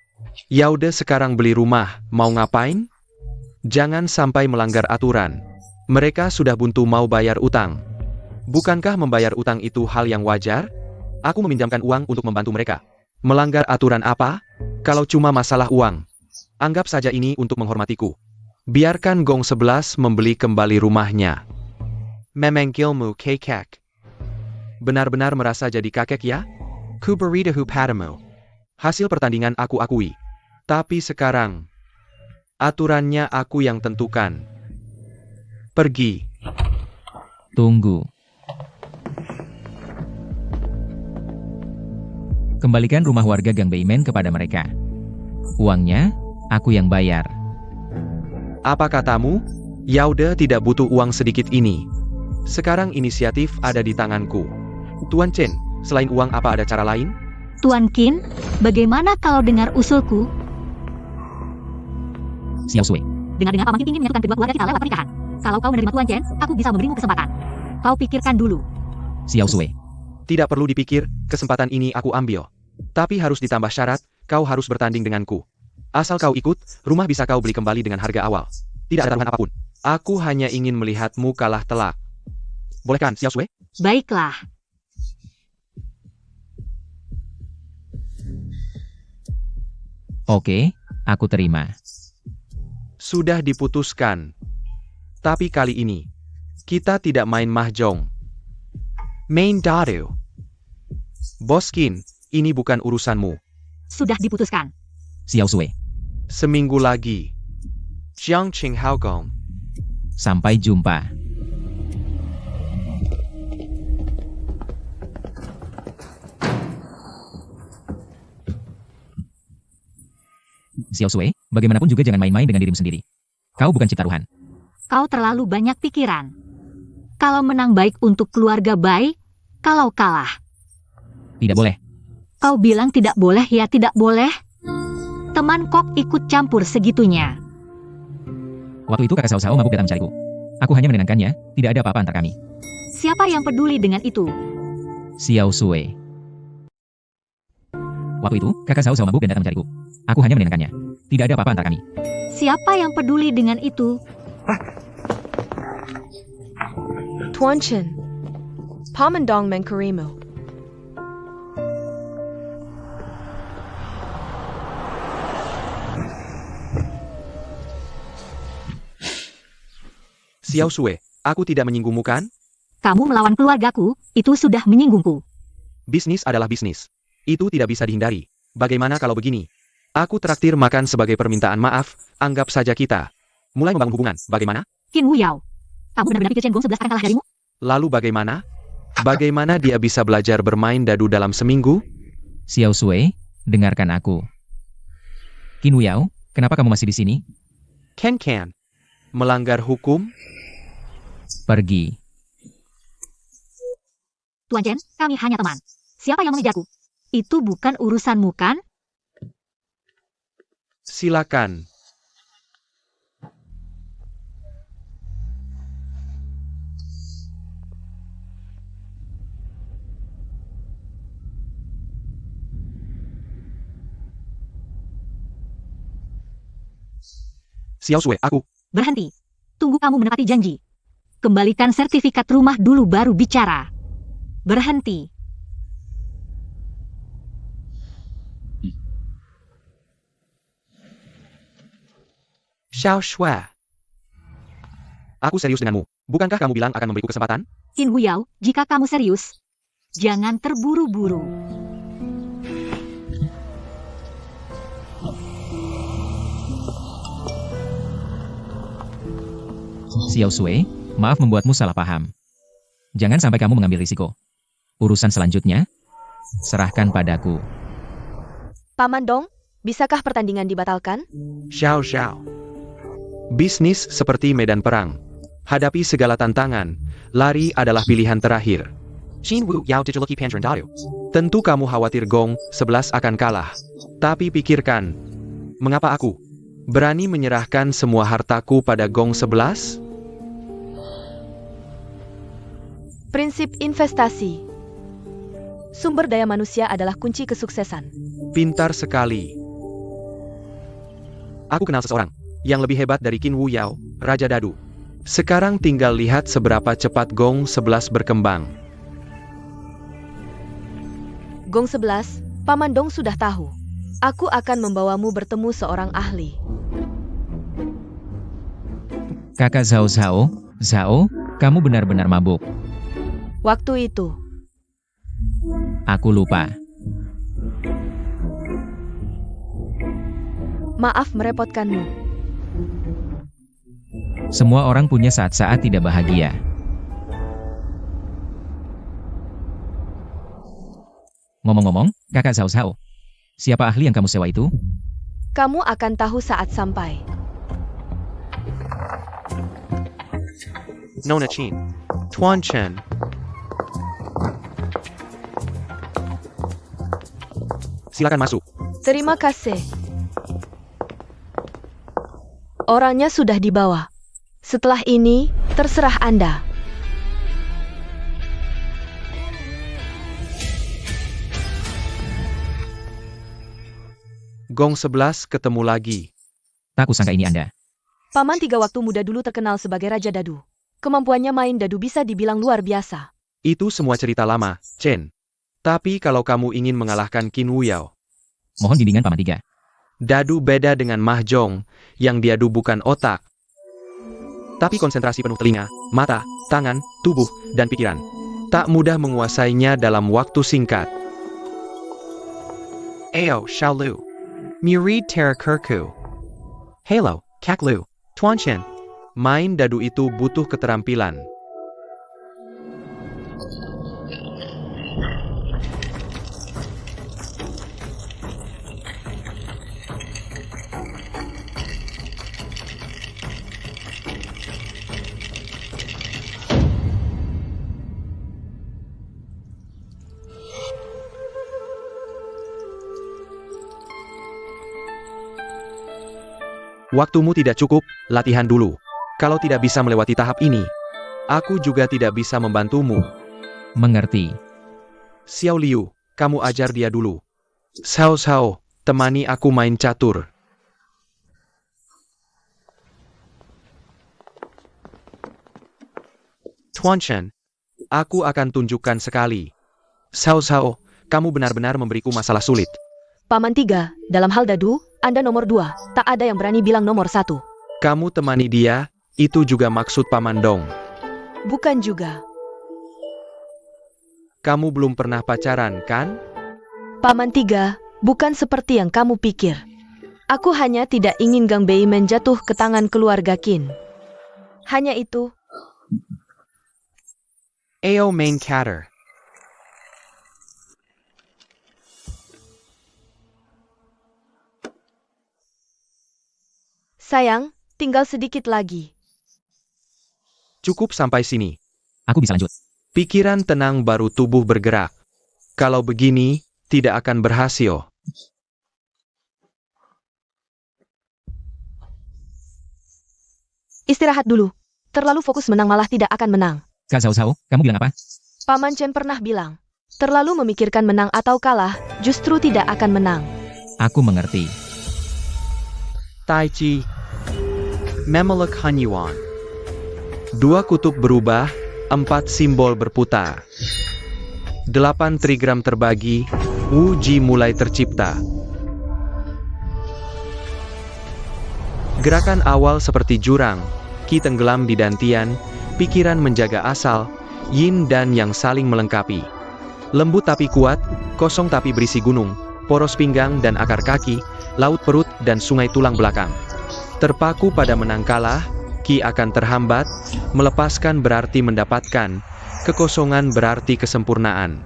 Yaudah sekarang beli rumah, mau ngapain? Jangan sampai melanggar aturan. Mereka sudah buntu mau bayar utang. Bukankah membayar utang itu hal yang wajar? Aku meminjamkan uang untuk membantu mereka. Melanggar aturan apa? Kalau cuma masalah uang. Anggap saja ini untuk menghormatiku. Biarkan Gong 11 membeli kembali rumahnya. Memengkilmu kekek. Benar-benar merasa jadi kakek ya? Ku beritahu padamu. Hasil pertandingan aku akui. Tapi sekarang, aturannya aku yang tentukan. Pergi. Tunggu. Kembalikan rumah warga Gang Beimen kepada mereka. Uangnya, aku yang bayar. Apa katamu? Yaudah tidak butuh uang sedikit ini. Sekarang inisiatif ada di tanganku. Tuan Chen, selain uang apa ada cara lain? Tuan Qin, bagaimana kalau dengar usulku? Xiao Sui. Dengar-dengar Paman Qin ingin menyatukan kedua keluarga kita lewat pernikahan. Kalau kau menerima Tuan Chen, aku bisa memberimu kesempatan. Kau pikirkan dulu. Xiao Sui. Tidak perlu dipikir, kesempatan ini aku ambil. Tapi harus ditambah syarat, kau harus bertanding denganku. Asal kau ikut, rumah bisa kau beli kembali dengan harga awal. Tidak ada taruhan apapun. Aku hanya ingin melihatmu kalah telak. Boleh kan, Xiao Sui? Baiklah. Oke, aku terima. Sudah diputuskan. Tapi kali ini, kita tidak main mahjong. Main dado. Bos Qin, ini bukan urusanmu. Sudah diputuskan. Xiao Sui. Seminggu lagi. Jiang Qing Hao Gong. Sampai jumpa. Xiao Sui, bagaimanapun juga jangan main-main dengan dirimu sendiri. Kau bukan cipta Tuhan. Kau terlalu banyak pikiran. Kalau menang baik untuk keluarga baik, kalau kalah. Tidak boleh. Kau bilang tidak boleh ya tidak boleh? Teman Kok ikut campur segitunya. Waktu itu kakak Sao Sao mabuk datang mencariku. Aku hanya menenangkannya, tidak ada apa-apa antar kami. Siapa yang peduli dengan itu? Xiao Sui. Waktu itu, kakak Sao Sao mabuk dan datang mencariku. Aku hanya menenangkannya. Tidak ada apa-apa antara kami. Siapa yang peduli dengan itu? Tuan Chen, Paman Dong mengkirimu. Xiao Sui, aku tidak menyinggungmu kan? Kamu melawan keluargaku, itu sudah menyinggungku. Bisnis adalah bisnis. Itu tidak bisa dihindari. Bagaimana kalau begini? Aku traktir makan sebagai permintaan maaf, anggap saja kita mulai membangun hubungan. Bagaimana? Qin Wuyao, kamu benar-benar pikir Chen Gong 11 akan kalah darimu? Lalu bagaimana? Bagaimana dia bisa belajar bermain dadu dalam seminggu? Xiao Sui, dengarkan aku. Qin Wuyao, kenapa kamu masih di sini? Ken, melanggar hukum? Pergi. Tuan Chen, kami hanya teman. Siapa yang mengejarku? Itu bukan urusanmu kan? Silakan. Xiao Sui, aku. Berhenti. Tunggu kamu menepati janji. Kembalikan sertifikat rumah dulu baru bicara. Berhenti. Xiao Shui. Aku serius denganmu. Bukankah kamu bilang akan memberiku kesempatan? Qin Wuyao, jika kamu serius, jangan terburu-buru. Xiao Sui, maaf membuatmu salah paham. Jangan sampai kamu mengambil risiko. Urusan selanjutnya, serahkan padaku. Paman Dong, bisakah pertandingan dibatalkan? Xiao. Bisnis seperti medan perang. Hadapi segala tantangan, lari adalah pilihan terakhir. Qin Wuyao dijuluki Pangeran Dadu. Tentu kamu khawatir Gong 11 akan kalah. Tapi pikirkan, mengapa aku berani menyerahkan semua hartaku pada Gong 11? Prinsip investasi. Sumber daya manusia adalah kunci kesuksesan. Pintar sekali. Aku kenal seseorang yang lebih hebat dari Qin Wuyao, Raja Dadu. Sekarang tinggal lihat seberapa cepat Gong 11 berkembang. Gong 11, Paman Dong sudah tahu. Aku akan membawamu bertemu seorang ahli. Kakak Zhao, kamu benar-benar mabuk. Waktu itu, Aku lupa. maaf merepotkanmu. Semua orang punya saat-saat tidak bahagia. Ngomong-ngomong, kakak Zhao, siapa ahli yang kamu sewa itu? Kamu akan tahu saat sampai. Nona Qin, Tuan Chen. Silakan masuk. Terima kasih. Orangnya sudah dibawa. Setelah ini, terserah Anda. Gong 11 ketemu lagi. Tak kusangka ini Anda. Paman Tiga waktu muda dulu terkenal sebagai Raja Dadu. Kemampuannya main dadu bisa dibilang luar biasa. Itu semua cerita lama, Chen. Tapi kalau kamu ingin mengalahkan Qin Wuyao, Mohon bimbingan Paman Tiga. dadu beda dengan mahjong, yang diadu bukan otak. Tapi konsentrasi penuh telinga, mata, tangan, tubuh, dan pikiran. Tak mudah menguasainya dalam waktu singkat. Ayo, Xiaolu. Murid Terakurku. Hello, Kaklu. Tuan Chen. Main dadu itu butuh keterampilan. Waktumu tidak cukup, latihan dulu. Kalau tidak bisa melewati tahap ini, aku juga tidak bisa membantumu. Mengerti. Xiao Liu, kamu ajar dia dulu. Sao Sao, temani aku main catur. Tuan Chen, aku akan tunjukkan sekali. Sao Sao, kamu benar-benar memberiku masalah sulit. Paman Tiga, dalam hal dadu, Anda nomor 2. Tak ada yang berani bilang nomor 1. Kamu temani dia, itu juga maksud Paman Dong. Bukan juga. Kamu belum pernah pacaran, kan? Paman Tiga, bukan seperti yang kamu pikir. Aku hanya tidak ingin Gang Bei menjatuh ke tangan keluarga Qin. Hanya itu. Ayo main catur. Sayang, tinggal sedikit lagi. Cukup sampai sini. Aku bisa lanjut. Pikiran tenang baru tubuh bergerak. Kalau begini, tidak akan berhasil. Istirahat dulu. Terlalu fokus menang malah tidak akan menang. Kak Zhao Zhao, kamu bilang apa? Paman Chen pernah bilang, terlalu memikirkan menang atau kalah, justru tidak akan menang. Aku mengerti. Tai Chi. Memeluk Hanyuan. 2 kutub berubah, 4 simbol berputar. 8 trigram terbagi, Wu Ji mulai tercipta. Gerakan awal seperti jurang, Qi tenggelam di dantian, pikiran menjaga asal, yin dan yang saling melengkapi. Lembut tapi kuat, kosong tapi berisi gunung, poros pinggang dan akar kaki, laut perut dan sungai tulang belakang. Terpaku pada menang kalah, Qi akan terhambat, melepaskan berarti mendapatkan, kekosongan berarti kesempurnaan.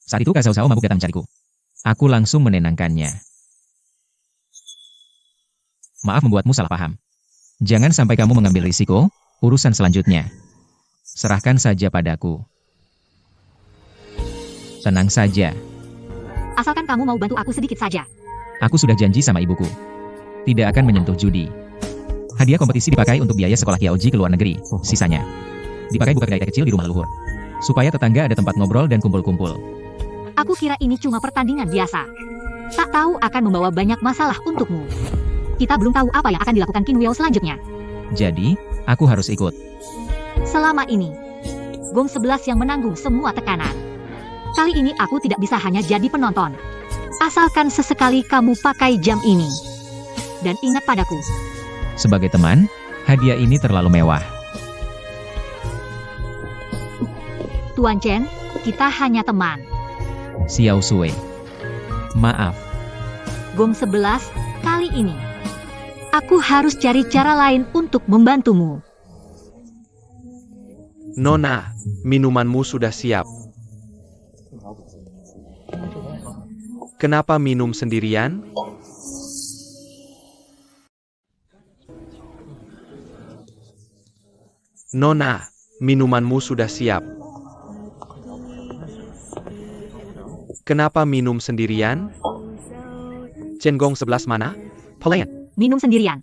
Saat itu Kak Zhao Zhao mabuk datang mencariku. Aku langsung menenangkannya. Maaf membuatmu salah paham. Jangan sampai kamu mengambil risiko, urusan selanjutnya. Serahkan saja padaku. Tenang saja. Asalkan kamu mau bantu aku sedikit saja. Aku sudah janji sama ibuku. Tidak akan menyentuh judi. Hadiah kompetisi dipakai untuk biaya sekolah Kiaoji ke luar negeri. Sisanya dipakai buka kedai kecil di rumah leluhur. Supaya tetangga ada tempat ngobrol dan kumpul-kumpul. Aku kira ini cuma pertandingan biasa. Tak tahu akan membawa banyak masalah untukmu. Kita belum tahu apa yang akan dilakukan Qin Wuyao selanjutnya. Jadi, aku harus ikut. Selama ini, Gong 11 yang menanggung semua tekanan. Kali ini aku tidak bisa hanya jadi penonton. Asalkan sesekali kamu pakai jam ini. Dan ingat padaku. Sebagai teman, hadiah ini terlalu mewah. Tuan Chen, kita hanya teman. Xiao Sui. Maaf. Gong 11, kali ini. Aku harus cari cara lain untuk membantumu. Nona, minumanmu sudah siap. Kenapa minum sendirian? Nona, minumanmu sudah siap. Kenapa minum sendirian? Cenggong 11 mana? Pelan. Minum sendirian.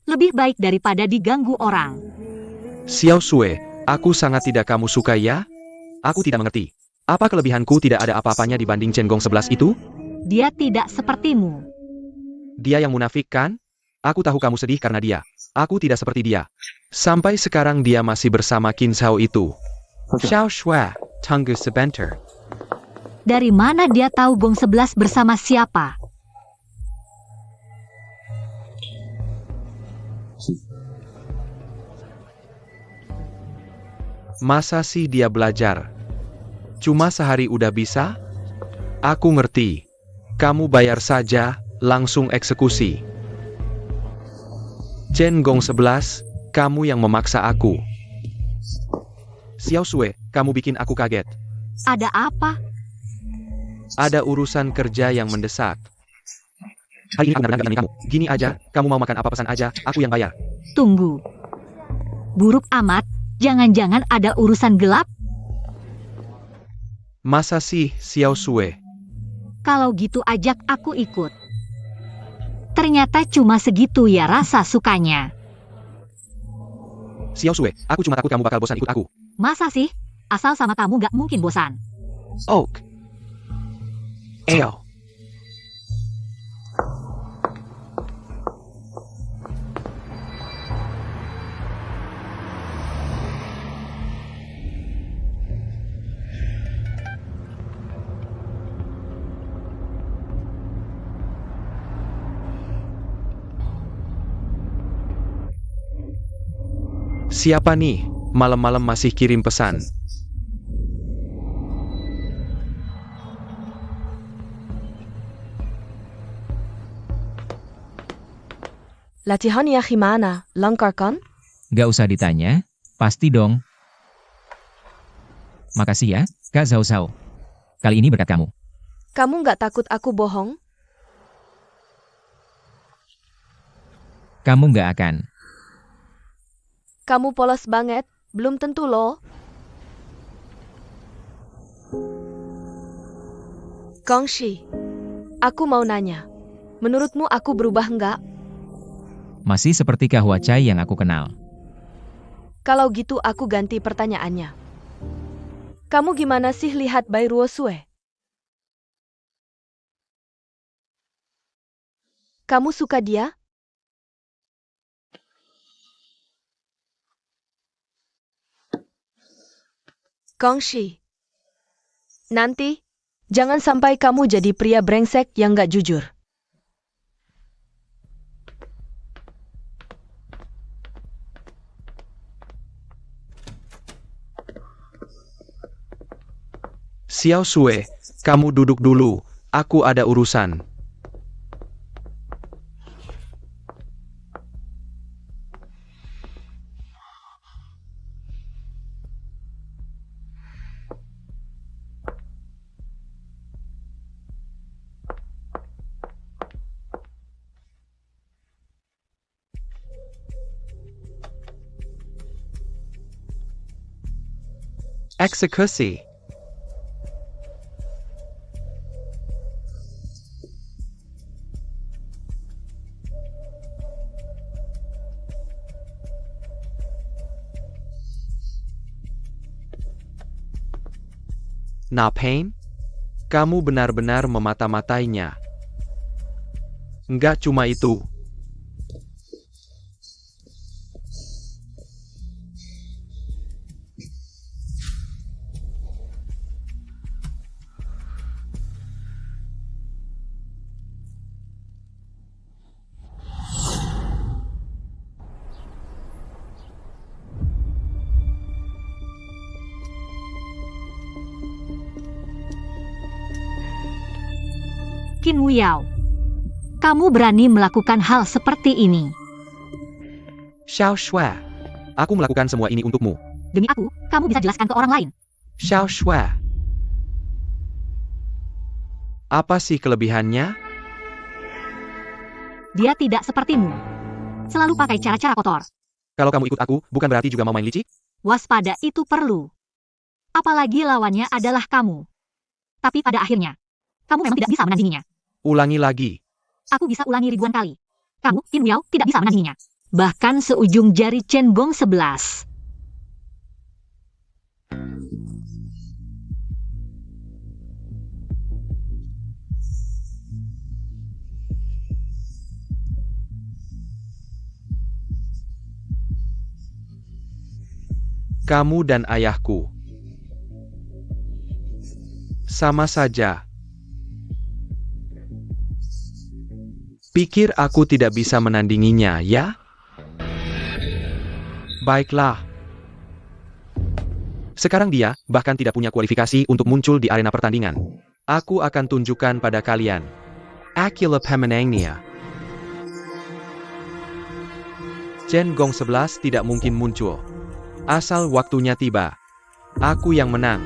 Lebih baik daripada diganggu orang. Xiao Sue, aku sangat tidak kamu suka ya? Aku tidak mengerti. Apa kelebihanku tidak ada apa-apanya dibanding Cenggong 11 itu? Dia tidak sepertimu. Dia yang munafik kan? Aku tahu kamu sedih karena dia. Aku tidak seperti dia. Sampai sekarang dia masih bersama Qin Zhao itu. Xiao Shui, tunggu sebentar. Dari mana dia tahu Gong 11 bersama siapa? Masa sih dia belajar? Cuma sehari udah bisa? Aku ngerti. Kamu bayar saja, langsung eksekusi. Cenggong 11, kamu yang memaksa aku. Xiao Sue, kamu bikin aku kaget. Ada apa? Ada urusan kerja yang mendesak. Hari ini aku benar-benar gak nemenin kamu. Gini aja, kamu mau makan apa pesan aja, aku yang bayar. Tunggu. Buruk amat, jangan-jangan ada urusan gelap? Masa sih, Xiao Sue? Kalau gitu ajak aku ikut. Ternyata cuma segitu ya rasa sukanya. Xiao Sue, aku cuma takut kamu bakal bosan ikut aku. Masa sih? Asal sama kamu gak mungkin bosan. Oak. Eyo. Siapa nih, malam-malam masih kirim pesan? Latihan ya gimana? Langkar kan? Gak usah ditanya, pasti dong. Makasih ya, Kak Zhao Zhao. Kali ini berkat kamu. Kamu nggak takut aku bohong? Kamu gak akan. Kamu polos banget, belum tentu loh. Gongshi, aku mau nanya. Menurutmu aku berubah nggak? Masih seperti Kak Hua Chai yang aku kenal. Kalau gitu aku ganti pertanyaannya. Kamu gimana sih lihat Bai Ruo Sue? Kamu suka dia? Gongshi. Nanti, jangan sampai kamu jadi pria brengsek yang gak jujur. Xiao Sue, kamu duduk dulu, aku ada urusan. Eksekusi. Napain? Kamu benar-benar memata-matainya. Enggak cuma itu. Qin Wuyao, kamu berani melakukan hal seperti ini. Xiao Shui, aku melakukan semua ini untukmu. Demi aku, kamu bisa jelaskan ke orang lain. Xiao Shui. Apa sih kelebihannya? Dia tidak sepertimu. Selalu pakai cara-cara kotor. Kalau kamu ikut aku, bukan berarti juga mau main licik? Waspada itu perlu. Apalagi lawannya adalah kamu. Tapi pada akhirnya, kamu memang tidak bisa menandinginya. Ulangi lagi. Aku bisa ulangi ribuan kali. Kamu, Qin Wiao, tidak bisa menandinginya. Bahkan seujung jari Chen Gong 11. Kamu dan ayahku sama saja. Pikir aku tidak bisa menandinginya, ya? Baiklah. Sekarang dia bahkan tidak punya kualifikasi untuk muncul di arena pertandingan. Aku akan tunjukkan pada kalian. Aquila Pemenangnia. Chen Gong 11 tidak mungkin muncul. Asal waktunya tiba. Aku yang menang.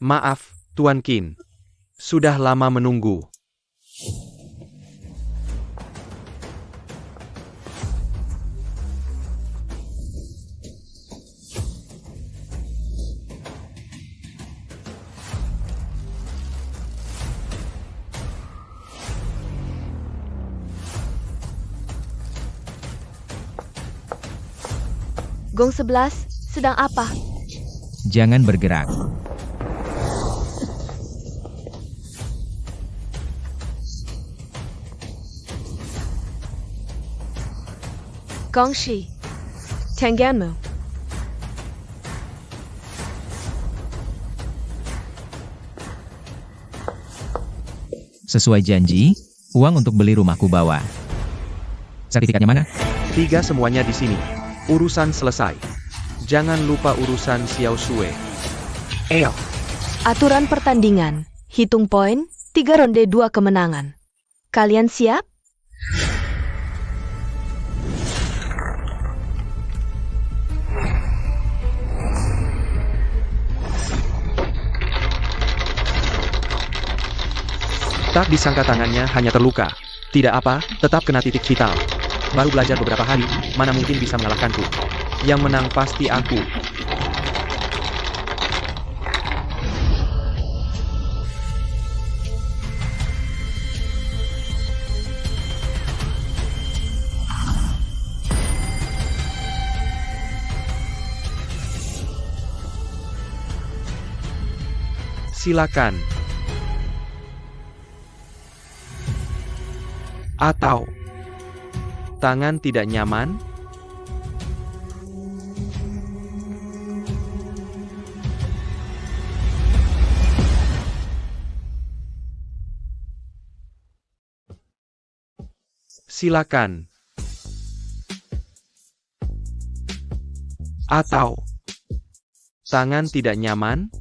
Maaf, Tuan Qin. Sudah lama menunggu. Gong 11, sedang apa? Jangan bergerak. Gongshi. Tenganmu. Sesuai janji, uang untuk beli rumahku bawa. Sertifikatnya mana? 3 semuanya di sini. Urusan selesai. Jangan lupa urusan Xiao Sui. Aturan pertandingan. Hitung poin, 3 ronde 2 kemenangan. Kalian siap? Tak disangka tangannya hanya terluka. Tidak apa, tetap kena titik vital. Baru belajar beberapa hari, mana mungkin bisa mengalahkanku. Yang menang pasti aku. Silakan. Atau tangan tidak nyaman? Silakan. Atau tangan tidak nyaman?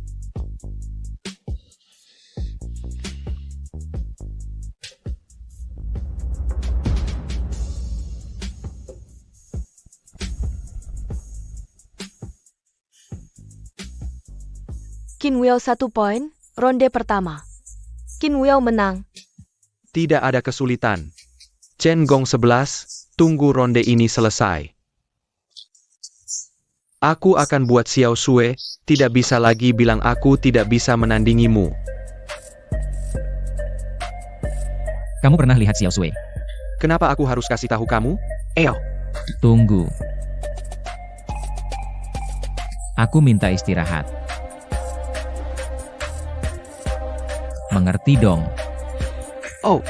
Qin Wiao 1 poin, ronde pertama. Qin Wiao menang. Tidak ada kesulitan. Chen Gong 11, tunggu ronde ini selesai. Aku akan buat Xiao Sui tidak bisa lagi bilang aku tidak bisa menandingimu. Kamu pernah lihat Xiao Sui? Kenapa aku harus kasih tahu kamu? Tunggu. Aku minta istirahat. Mengerti dong. Oh.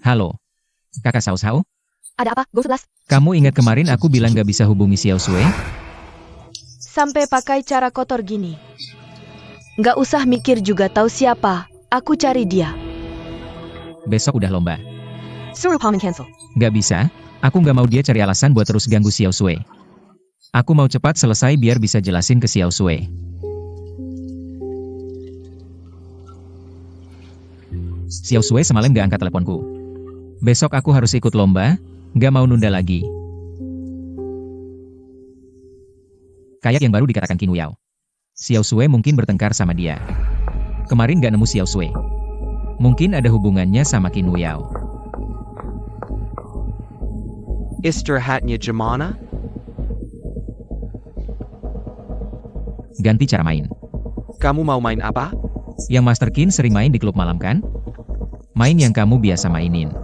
Halo. Kakak Sao Sao? Ada apa, Gong 11? Kamu ingat kemarin aku bilang gak bisa hubungi Xiao Sui? Sampai pakai cara kotor gini. Nggak usah mikir juga tahu siapa. Aku cari dia. Besok udah lomba. Suruh Paman cancel. Gak bisa, aku gak mau dia cari alasan buat terus ganggu Xiao Sui. Aku mau cepat selesai biar bisa jelasin ke Xiao Sui. Xiao Sui semalam gak angkat teleponku. Besok aku harus ikut lomba, gak mau nunda lagi. Kayak yang baru dikatakan Qin Wuyao. Xiao Sui mungkin bertengkar sama dia. Kemarin gak nemu Xiao Sui. Mungkin ada hubungannya sama Qin Wuyao. Istirahatnya gimana? Ganti cara main. Kamu mau main apa? Yang Master Qin sering main di klub malam kan? Main yang kamu biasa mainin.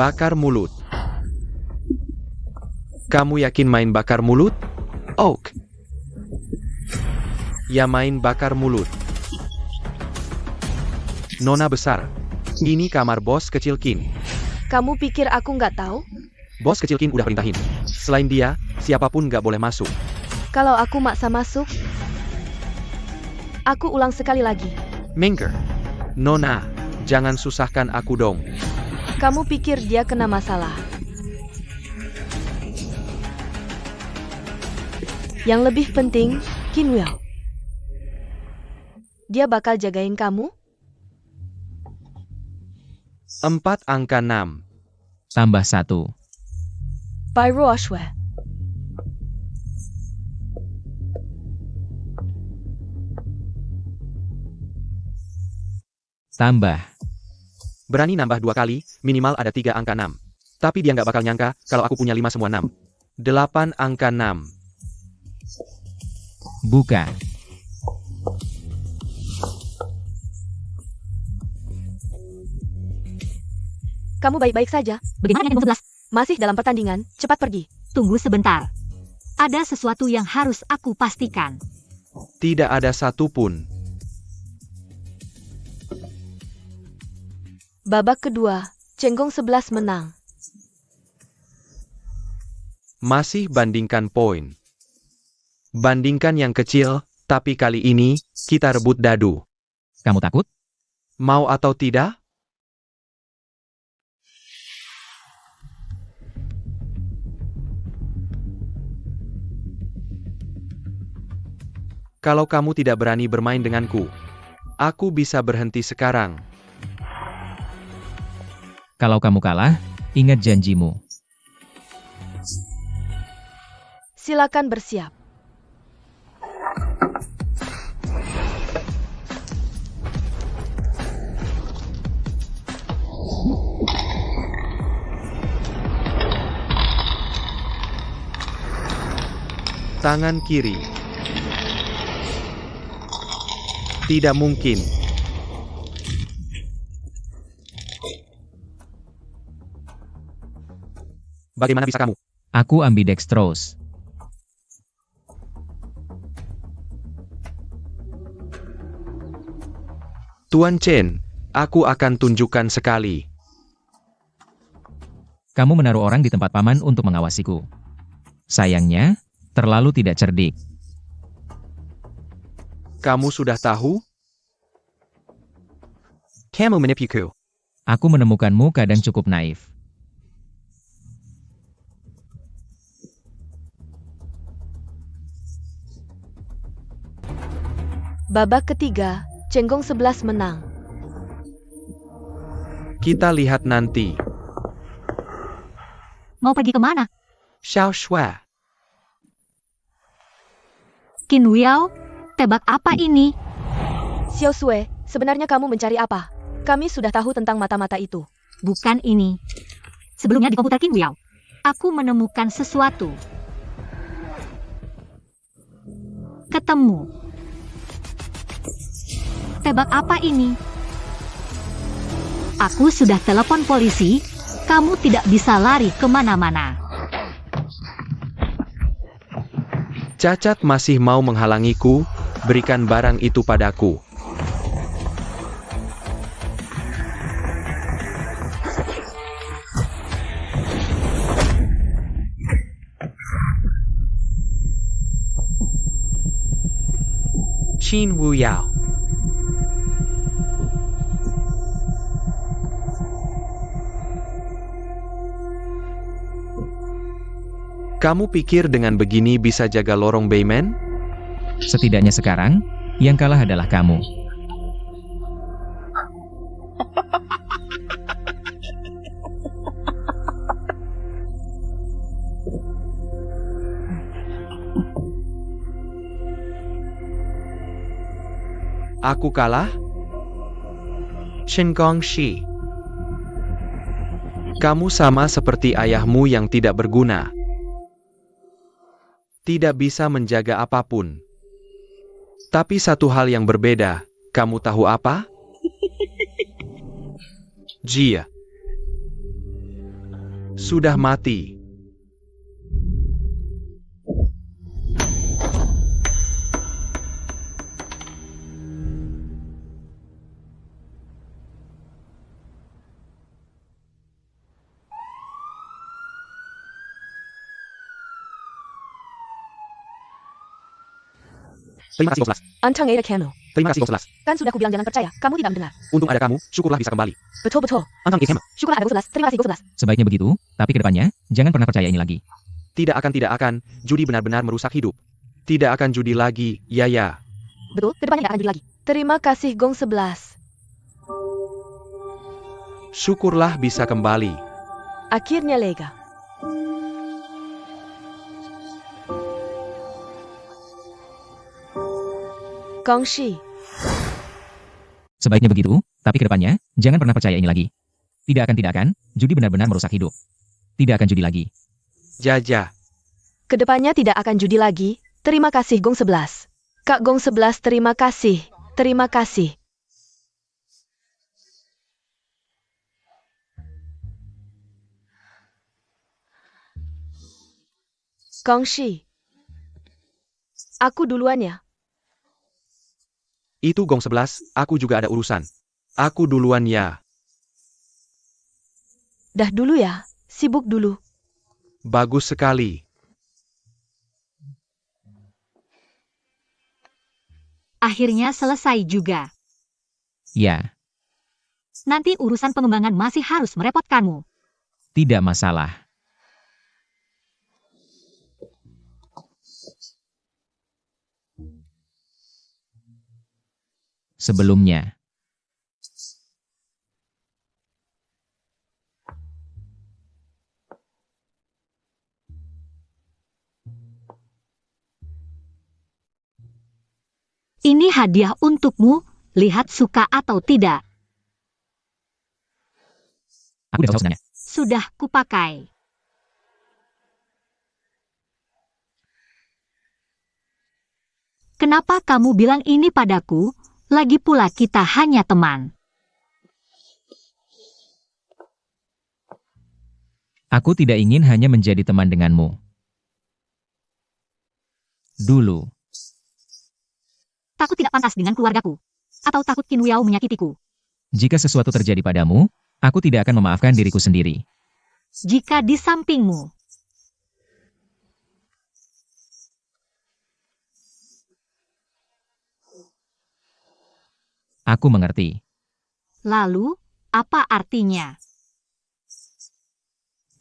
Bakar mulut. Kamu yakin main bakar mulut? Oak. Ya main bakar mulut. Nona besar. Ini kamar bos kecil Qin. Kamu pikir aku nggak tahu? Bos kecil Qin udah perintahin. Selain dia, siapapun nggak boleh masuk. Kalau aku maksa masuk, aku ulang sekali lagi. Minggir. Nona, jangan susahkan aku dong. Kamu pikir dia kena masalah? Yang lebih penting, Qin Wuyao. Dia bakal jagain kamu? 4 angka 6. Tambah 1. Bai Ruo Shui. Tambah. Berani nambah 2 kali, minimal ada 3 angka 6. Tapi dia nggak bakal nyangka kalau aku punya 5 semua 6. 8 angka 6. Buka. Kamu baik-baik saja? Bagaimana dengan gong 11? Masih dalam pertandingan, cepat pergi. Tunggu sebentar. Ada sesuatu yang harus aku pastikan. Tidak ada satupun. Babak kedua, Cenggong 11 menang. Masih bandingkan poin. Bandingkan yang kecil, tapi kali ini, kita rebut dadu. Kamu takut? Mau atau tidak? Kalau kamu tidak berani bermain denganku, aku bisa berhenti sekarang. Kalau kamu kalah, ingat janjimu. Silakan bersiap. Tangan kiri. Tidak mungkin. Bagaimana bisa kamu? Aku ambidextrous. Tuan Chen, aku akan tunjukkan sekali. Kamu menaruh orang di tempat paman untuk mengawasiku. Sayangnya, terlalu tidak cerdik. Kamu sudah tahu? Kamu menipuku. Aku menemukanmu kadang cukup naif. Babak ketiga, Cenggong 11 menang. Kita lihat nanti. Mau pergi kemana? Xiao Shui. Qin Wuyao? Tebak apa ini? Xiao Sui, sebenarnya kamu mencari apa? Kami sudah tahu tentang mata-mata itu. Bukan ini. Sebelumnya di komputer Qin Wuyao, aku menemukan sesuatu. Ketemu. Tebak apa ini? Aku sudah telepon polisi, kamu tidak bisa lari kemana-mana. Cacat masih mau menghalangiku, berikan barang itu padaku. Qin Wuyao. Kamu pikir dengan begini bisa jaga lorong Beimen? Setidaknya sekarang, yang kalah adalah kamu. Aku kalah? Shen Gongxi. Kamu sama seperti ayahmu yang tidak berguna. Tidak bisa menjaga apapun. Tapi satu hal yang berbeda, kamu tahu apa? Jia sudah mati. Terima kasih Gong 11. Antang Ada Camel. Terima kasih Gong 11. Kan sudah kubilang jangan percaya, kamu tidak mendengar. Untung ada kamu, syukurlah bisa kembali. Betul-betul. Antang Ikema. Syukurlah ada Gong 11. Terima kasih Gong 11. Sebaiknya begitu, tapi kedepannya, jangan pernah percaya ini lagi. Tidak akan, judi benar-benar merusak hidup. Tidak akan judi lagi, ya. Betul, kedepannya nggak akan judi lagi. Terima kasih Gong 11. Syukurlah bisa kembali. Akhirnya lega. Gongxi. Sebaiknya begitu, tapi kedepannya, jangan pernah percaya ini lagi. Tidak akan, judi benar-benar merusak hidup. Tidak akan judi lagi. Jaja. Kedepannya tidak akan judi lagi. Terima kasih Gong 11. Kak Gong 11 terima kasih. Terima kasih. Gongxi. Aku duluan ya. Itu Gong 11, aku juga ada urusan. Aku duluan ya. Dah dulu ya. Sibuk dulu. Bagus sekali. Akhirnya selesai juga. Ya, Nanti urusan pengembangan masih harus merepotkanmu. tidak masalah. Sebelumnya, Ini hadiah untukmu, lihat suka atau tidak. aku tidak tahu sebenarnya. Sudah kupakai. Kenapa kamu bilang ini padaku? Lagi pula kita hanya teman. Aku tidak ingin hanya menjadi teman denganmu. Dulu, Takut tidak pantas dengan keluargaku. Atau takut Qin Wiao menyakitiku. jika sesuatu terjadi padamu, aku tidak akan memaafkan diriku sendiri. Jika di sampingmu. Aku mengerti. Lalu, apa artinya?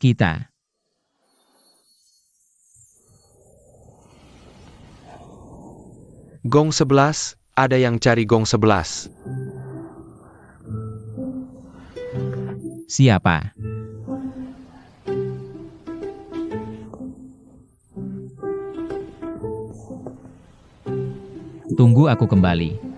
Kita. Gong 11, ada yang cari Gong 11. Siapa? Tunggu aku kembali.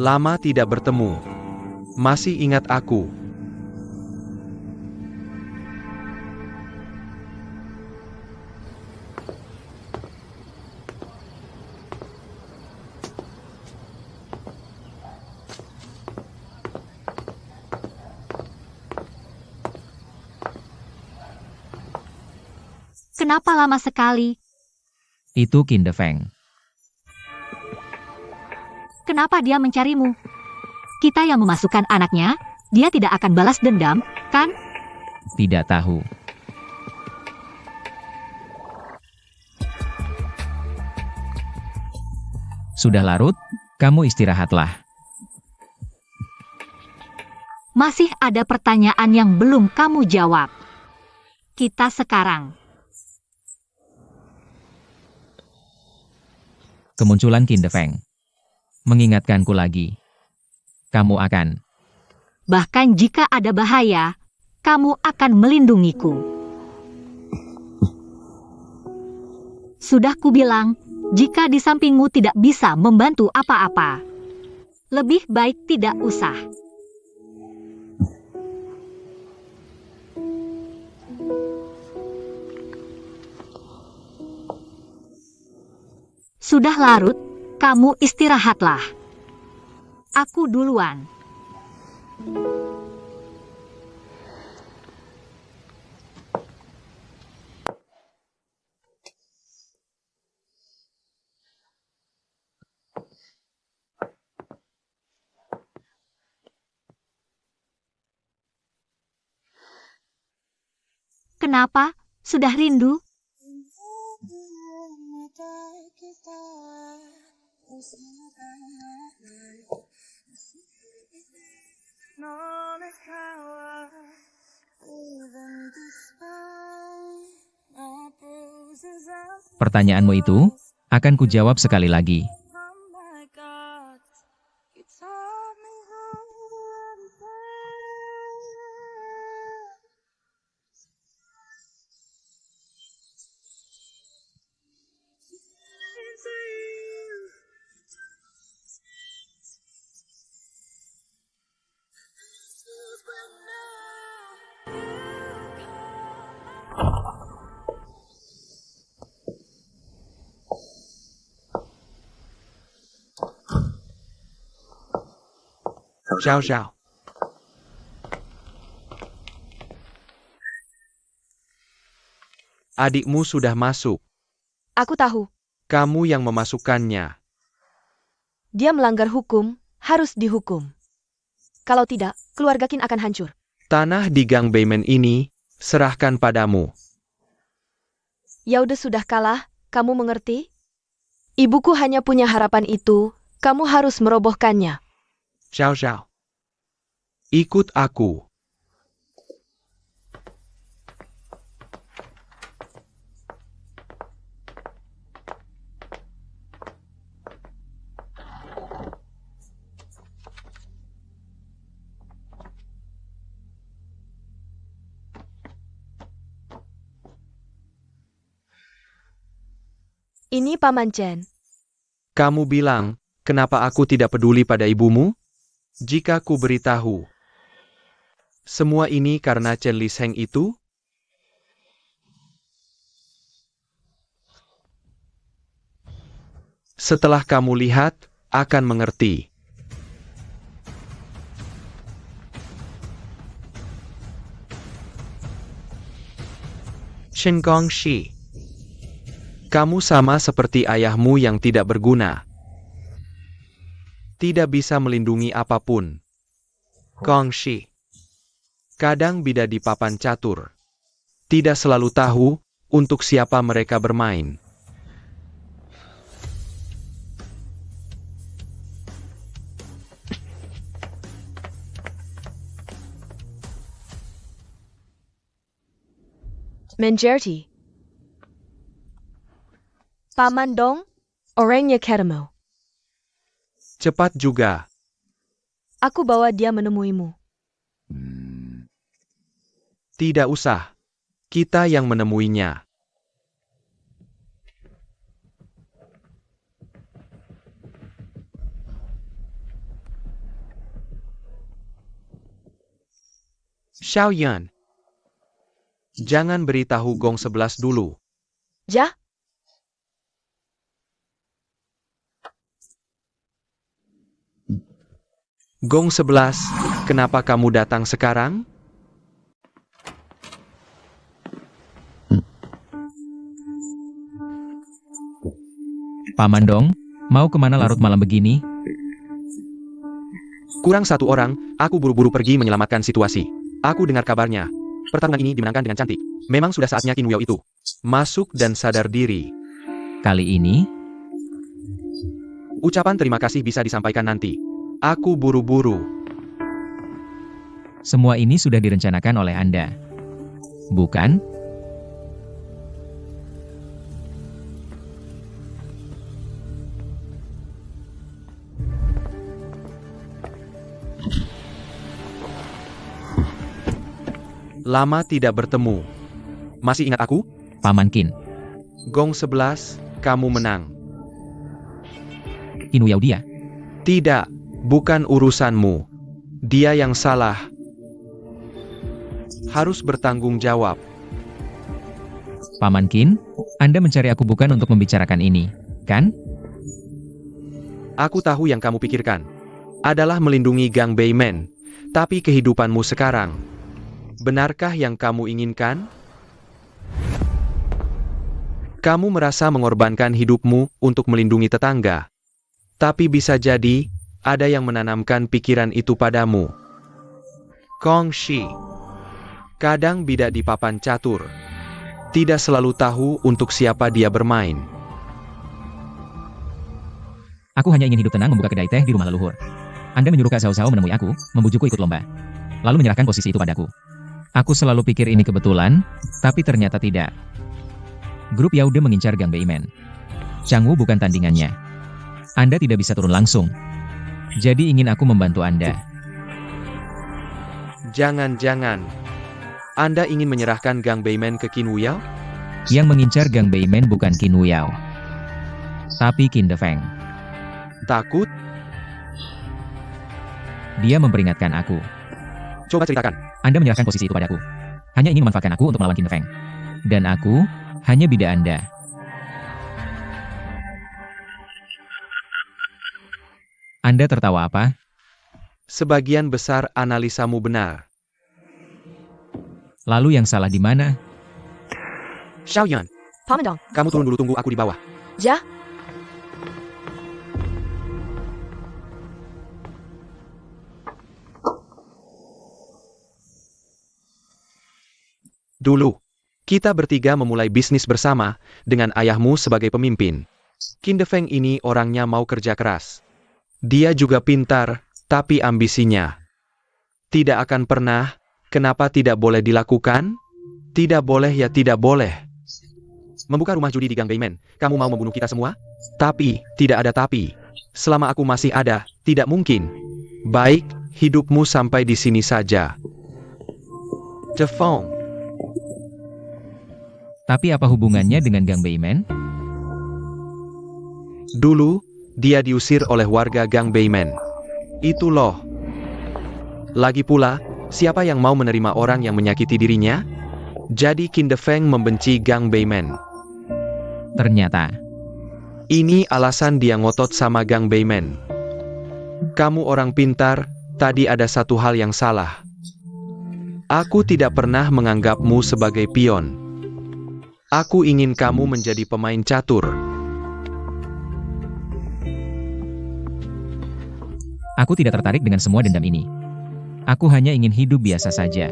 Lama tidak bertemu. Masih ingat aku? Kenapa lama sekali? Itu Qin De Feng. Kenapa dia mencarimu? Kita yang memasukkan anaknya, dia tidak akan balas dendam, kan? Tidak tahu. Sudah larut, kamu istirahatlah. Masih ada pertanyaan yang belum kamu jawab. Kita sekarang. Kemunculan Qin De Feng mengingatkanku lagi. Kamu akan. Bahkan jika ada bahaya, kamu akan melindungiku. Sudah kubilang, jika di sampingmu tidak bisa membantu apa-apa, lebih baik tidak usah. Sudah larut, kamu istirahatlah. Aku duluan. Kenapa? Sudah rindu? Pertanyaanmu itu akan kujawab sekali lagi. Xiao Xiao. Adikmu sudah masuk. Aku tahu, Kamu yang memasukkannya. dia melanggar hukum, harus dihukum. Kalau tidak, keluarga Qin akan hancur. Tanah di Gang Beimen ini, serahkan padamu. Ya udah sudah kalah, kamu mengerti? Ibuku hanya punya harapan itu, kamu harus merobohkannya. Xiao Xiao. Ikut aku. Ini Paman Chen. Kamu bilang, kenapa aku tidak peduli pada ibumu? Jika ku beritahu, semua ini karena Chen Li Sheng itu? Setelah kamu lihat, akan mengerti. Shen Gongxi. Kamu sama seperti ayahmu yang tidak berguna. Tidak bisa melindungi apapun. Gongxi. Kadang bida di papan catur. Tidak selalu tahu untuk siapa mereka bermain. Menjerti. Paman Dong, orangnya ketemu. Cepat juga. Aku bawa dia menemuimu. Tidak usah. Kita yang menemuinya. Xiao Yan. Jangan beritahu Gong 11 dulu. Ja? Gong 11, kenapa kamu datang sekarang? Paman Dong, mau kemana larut malam begini? Kurang satu orang, aku buru-buru pergi menyelamatkan situasi. Aku dengar kabarnya. Pertarungan ini dimenangkan dengan cantik. Memang sudah saatnya Qin Wuyao itu masuk dan sadar diri. Kali ini, Ucapan terima kasih bisa disampaikan nanti. Aku buru-buru. Semua ini sudah direncanakan oleh Anda. Bukan? Lama tidak bertemu. Masih ingat aku? Paman Qin. Gong 11, kamu menang. Qin Wuyao dia. Tidak, bukan urusanmu. Dia yang salah. Harus bertanggung jawab. Paman Qin, Anda mencari aku bukan untuk membicarakan ini, kan? Aku tahu yang kamu pikirkan. Adalah melindungi Gang Beimen. Tapi kehidupanmu sekarang. Benarkah yang kamu inginkan? Kamu merasa mengorbankan hidupmu untuk melindungi tetangga. Tapi bisa jadi, ada yang menanamkan pikiran itu padamu. Kong Shi. Kadang bidak di papan catur. Tidak selalu tahu untuk siapa dia bermain. Aku hanya ingin hidup tenang membuka kedai teh di rumah leluhur. Anda menyuruh Kak Zhao Zhao menemui aku, membujukku ikut lomba. Lalu menyerahkan posisi itu padaku. Aku selalu pikir ini kebetulan, tapi ternyata tidak. Grup Yaude mengincar Gang Beimen. Changwu bukan tandingannya. Anda tidak bisa turun langsung. Jadi ingin aku membantu Anda. Jangan-jangan. Anda ingin menyerahkan Gang Beimen ke Qin Wuyao? Yang mengincar Gang Beimen bukan Qin Wuyao, tapi Qin Defeng. Takut? Dia memperingatkan aku. Coba ceritakan. Anda menyerahkan posisi itu padaku. Hanya ingin memanfaatkan aku untuk melawan Qin Defeng. Dan aku, hanya bidak Anda. Anda tertawa apa? Sebagian besar analisamu benar. Lalu yang salah di mana? Xiaoyan, Paman Dong. kamu turun dulu, tunggu aku di bawah. Ja? Dulu, kita bertiga memulai bisnis bersama, dengan ayahmu sebagai pemimpin. Qin Defeng ini orangnya mau kerja keras. Dia juga pintar, tapi ambisinya tidak akan pernah. Kenapa tidak boleh dilakukan? Tidak boleh ya tidak boleh. Membuka rumah judi di Gang Beimen, kamu mau membunuh kita semua? Tapi, tidak ada tapi. Selama aku masih ada, tidak mungkin. Baik, hidupmu sampai di sini saja. Cefong. Tapi apa hubungannya dengan Gang Beimen? Dulu, dia diusir oleh warga Gang Beimen. Itu loh. Lagi pula, siapa yang mau menerima orang yang menyakiti dirinya? Jadi Qin Defeng membenci Gang Beimen. Ternyata, Ini alasan dia ngotot sama Gang Beimen. Kamu orang pintar, tadi ada satu hal yang salah. Aku tidak pernah menganggapmu sebagai pion. Aku ingin kamu menjadi pemain catur. aku tidak tertarik dengan semua dendam ini. Aku hanya ingin hidup biasa saja.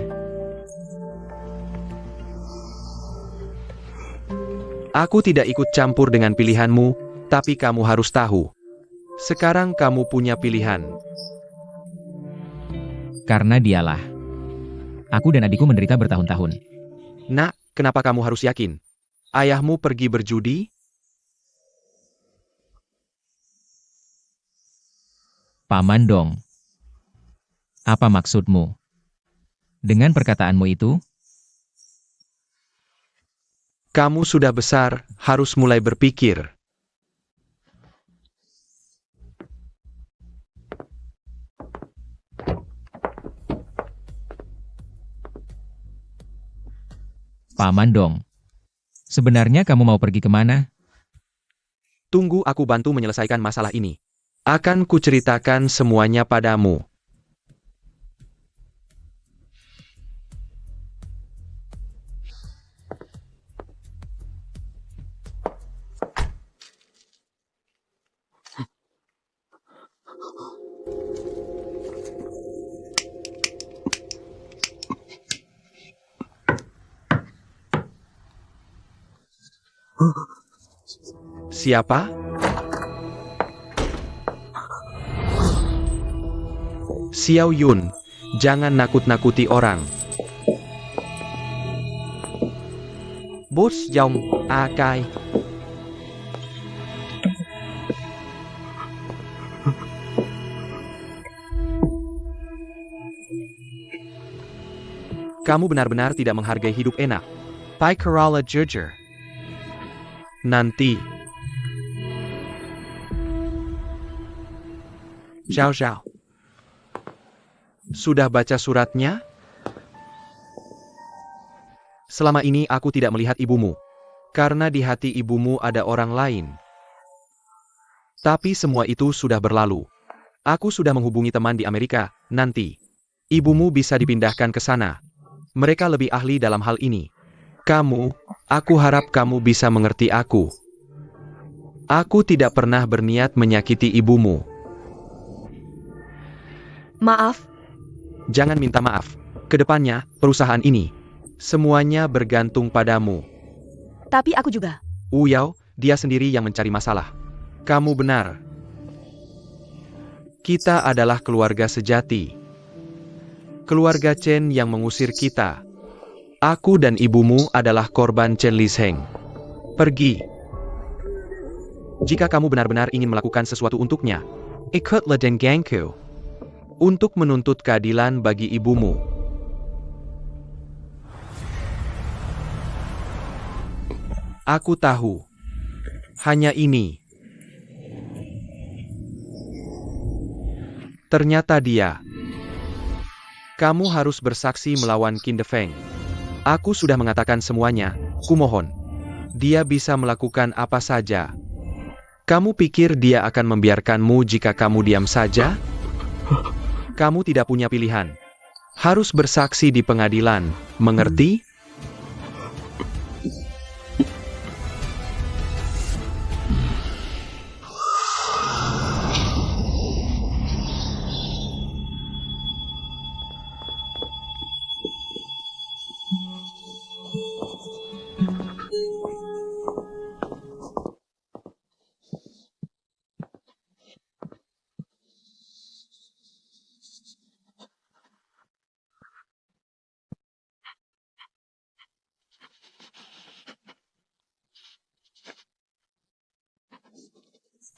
Aku tidak ikut campur dengan pilihanmu, tapi kamu harus tahu. Sekarang kamu punya pilihan. Karena dialah. Aku dan adikku menderita bertahun-tahun. Nak, kenapa kamu harus yakin? Ayahmu pergi berjudi? Paman Dong. Apa maksudmu? Dengan perkataanmu itu? Kamu sudah besar, harus mulai berpikir. Paman Dong. Sebenarnya kamu mau pergi kemana? Tunggu aku bantu menyelesaikan masalah ini. Akan kuceritakan semuanya padamu. Siapa? Xiao Yun, Jangan nakut-nakuti orang. Bos Jong, Akai. Kamu benar-benar tidak menghargai hidup enak. Pai Kerala jujur. Nanti. Xiao Xiao. Sudah baca suratnya? Selama ini aku tidak melihat ibumu. Karena di hati ibumu ada orang lain. Tapi semua itu sudah berlalu. Aku sudah menghubungi teman di Amerika. Nanti. Ibumu bisa dipindahkan ke sana. Mereka lebih ahli dalam hal ini. Aku harap kamu bisa mengerti aku. Aku tidak pernah berniat menyakiti ibumu. Maaf, Jangan minta maaf. Kedepannya, perusahaan ini, semuanya bergantung padamu. tapi aku juga. Uyao, dia sendiri yang mencari masalah. Kamu benar. Kita adalah keluarga sejati. Keluarga Chen yang mengusir kita. Aku dan ibumu adalah korban Chen Lisheng. Pergi. Jika kamu benar-benar ingin melakukan sesuatu untuknya, ikutlah denganku. Untuk menuntut keadilan bagi ibumu. Aku tahu. Hanya ini. Ternyata dia. Kamu harus bersaksi melawan Qin Defeng. Aku sudah mengatakan semuanya, kumohon. Dia bisa melakukan apa saja. Kamu pikir dia akan membiarkanmu jika kamu diam saja? Kamu tidak punya pilihan. Harus bersaksi di pengadilan, mengerti?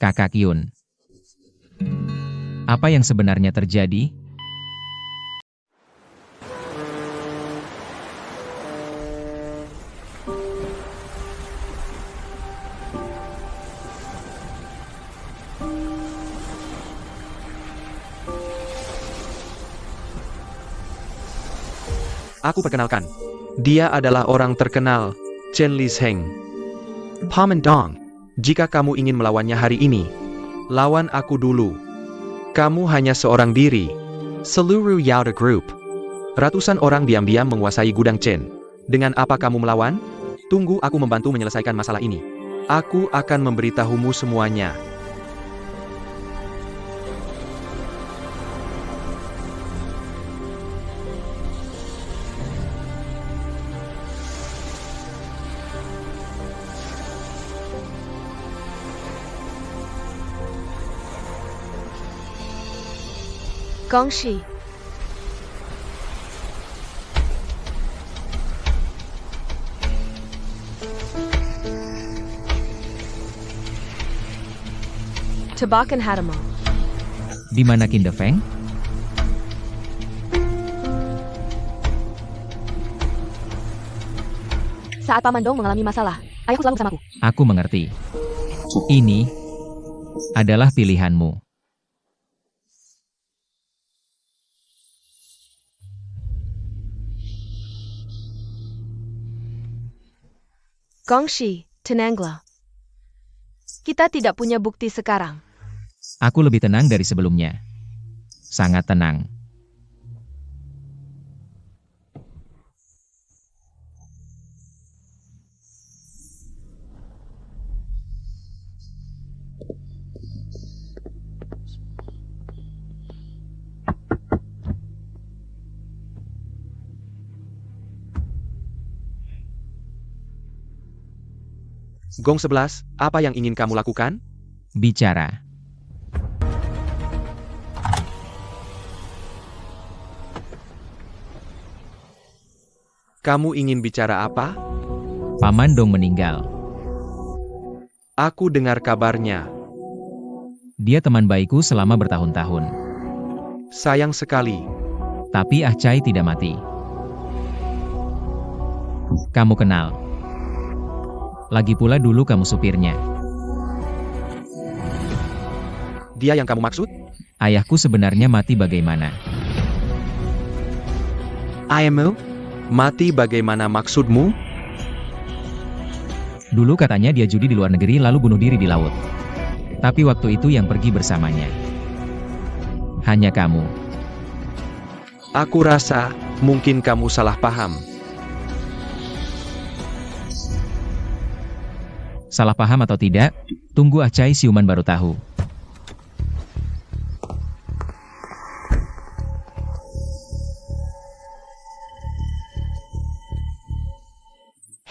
Kakak Yun. Apa yang sebenarnya terjadi? Aku perkenalkan. Dia adalah orang terkenal, Chen Lisheng. Paman Dong, jika kamu ingin melawannya hari ini, lawan aku dulu. Kamu hanya seorang diri. Seluruh Yauda Group. Ratusan orang diam-diam menguasai gudang Chen. Dengan apa kamu melawan? Tunggu aku membantu menyelesaikan masalah ini. Aku akan memberitahumu semuanya. Gongxi. Tebakan hatimu. Di mana Qin Defeng? Saat Paman Dong mengalami masalah, ayahku selalu bersamaku. Aku mengerti. Ini adalah pilihanmu. Gongxi, tenanglah. Kita tidak punya bukti sekarang. Aku lebih tenang dari sebelumnya. Sangat tenang. Gong 11, apa yang ingin kamu lakukan? Bicara. Kamu ingin bicara apa? Paman Dong meninggal. Aku dengar kabarnya. Dia teman baikku selama bertahun-tahun. Sayang sekali. Tapi Ah Chai tidak mati. Kamu kenal. Lagi pula dulu kamu supirnya. Dia yang kamu maksud? Ayahku sebenarnya mati bagaimana? Ayahmu? Mati bagaimana maksudmu? Dulu katanya dia judi di luar negeri lalu bunuh diri di laut. Tapi waktu itu yang pergi bersamanya hanya kamu. Aku rasa, mungkin kamu salah paham. Salah paham atau tidak, tunggu Ah Chai siuman baru tahu.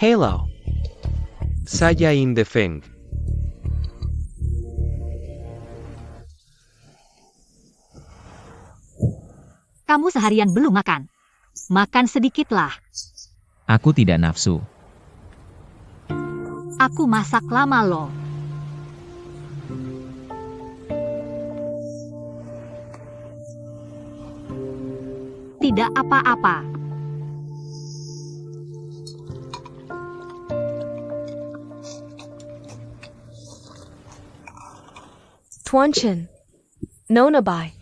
Hello. Saya Inde Feng. Kamu seharian belum makan. Makan sedikitlah. Aku tidak nafsu. Aku masak lama loh. Tidak apa-apa. Tuan Chen. Nona Bai.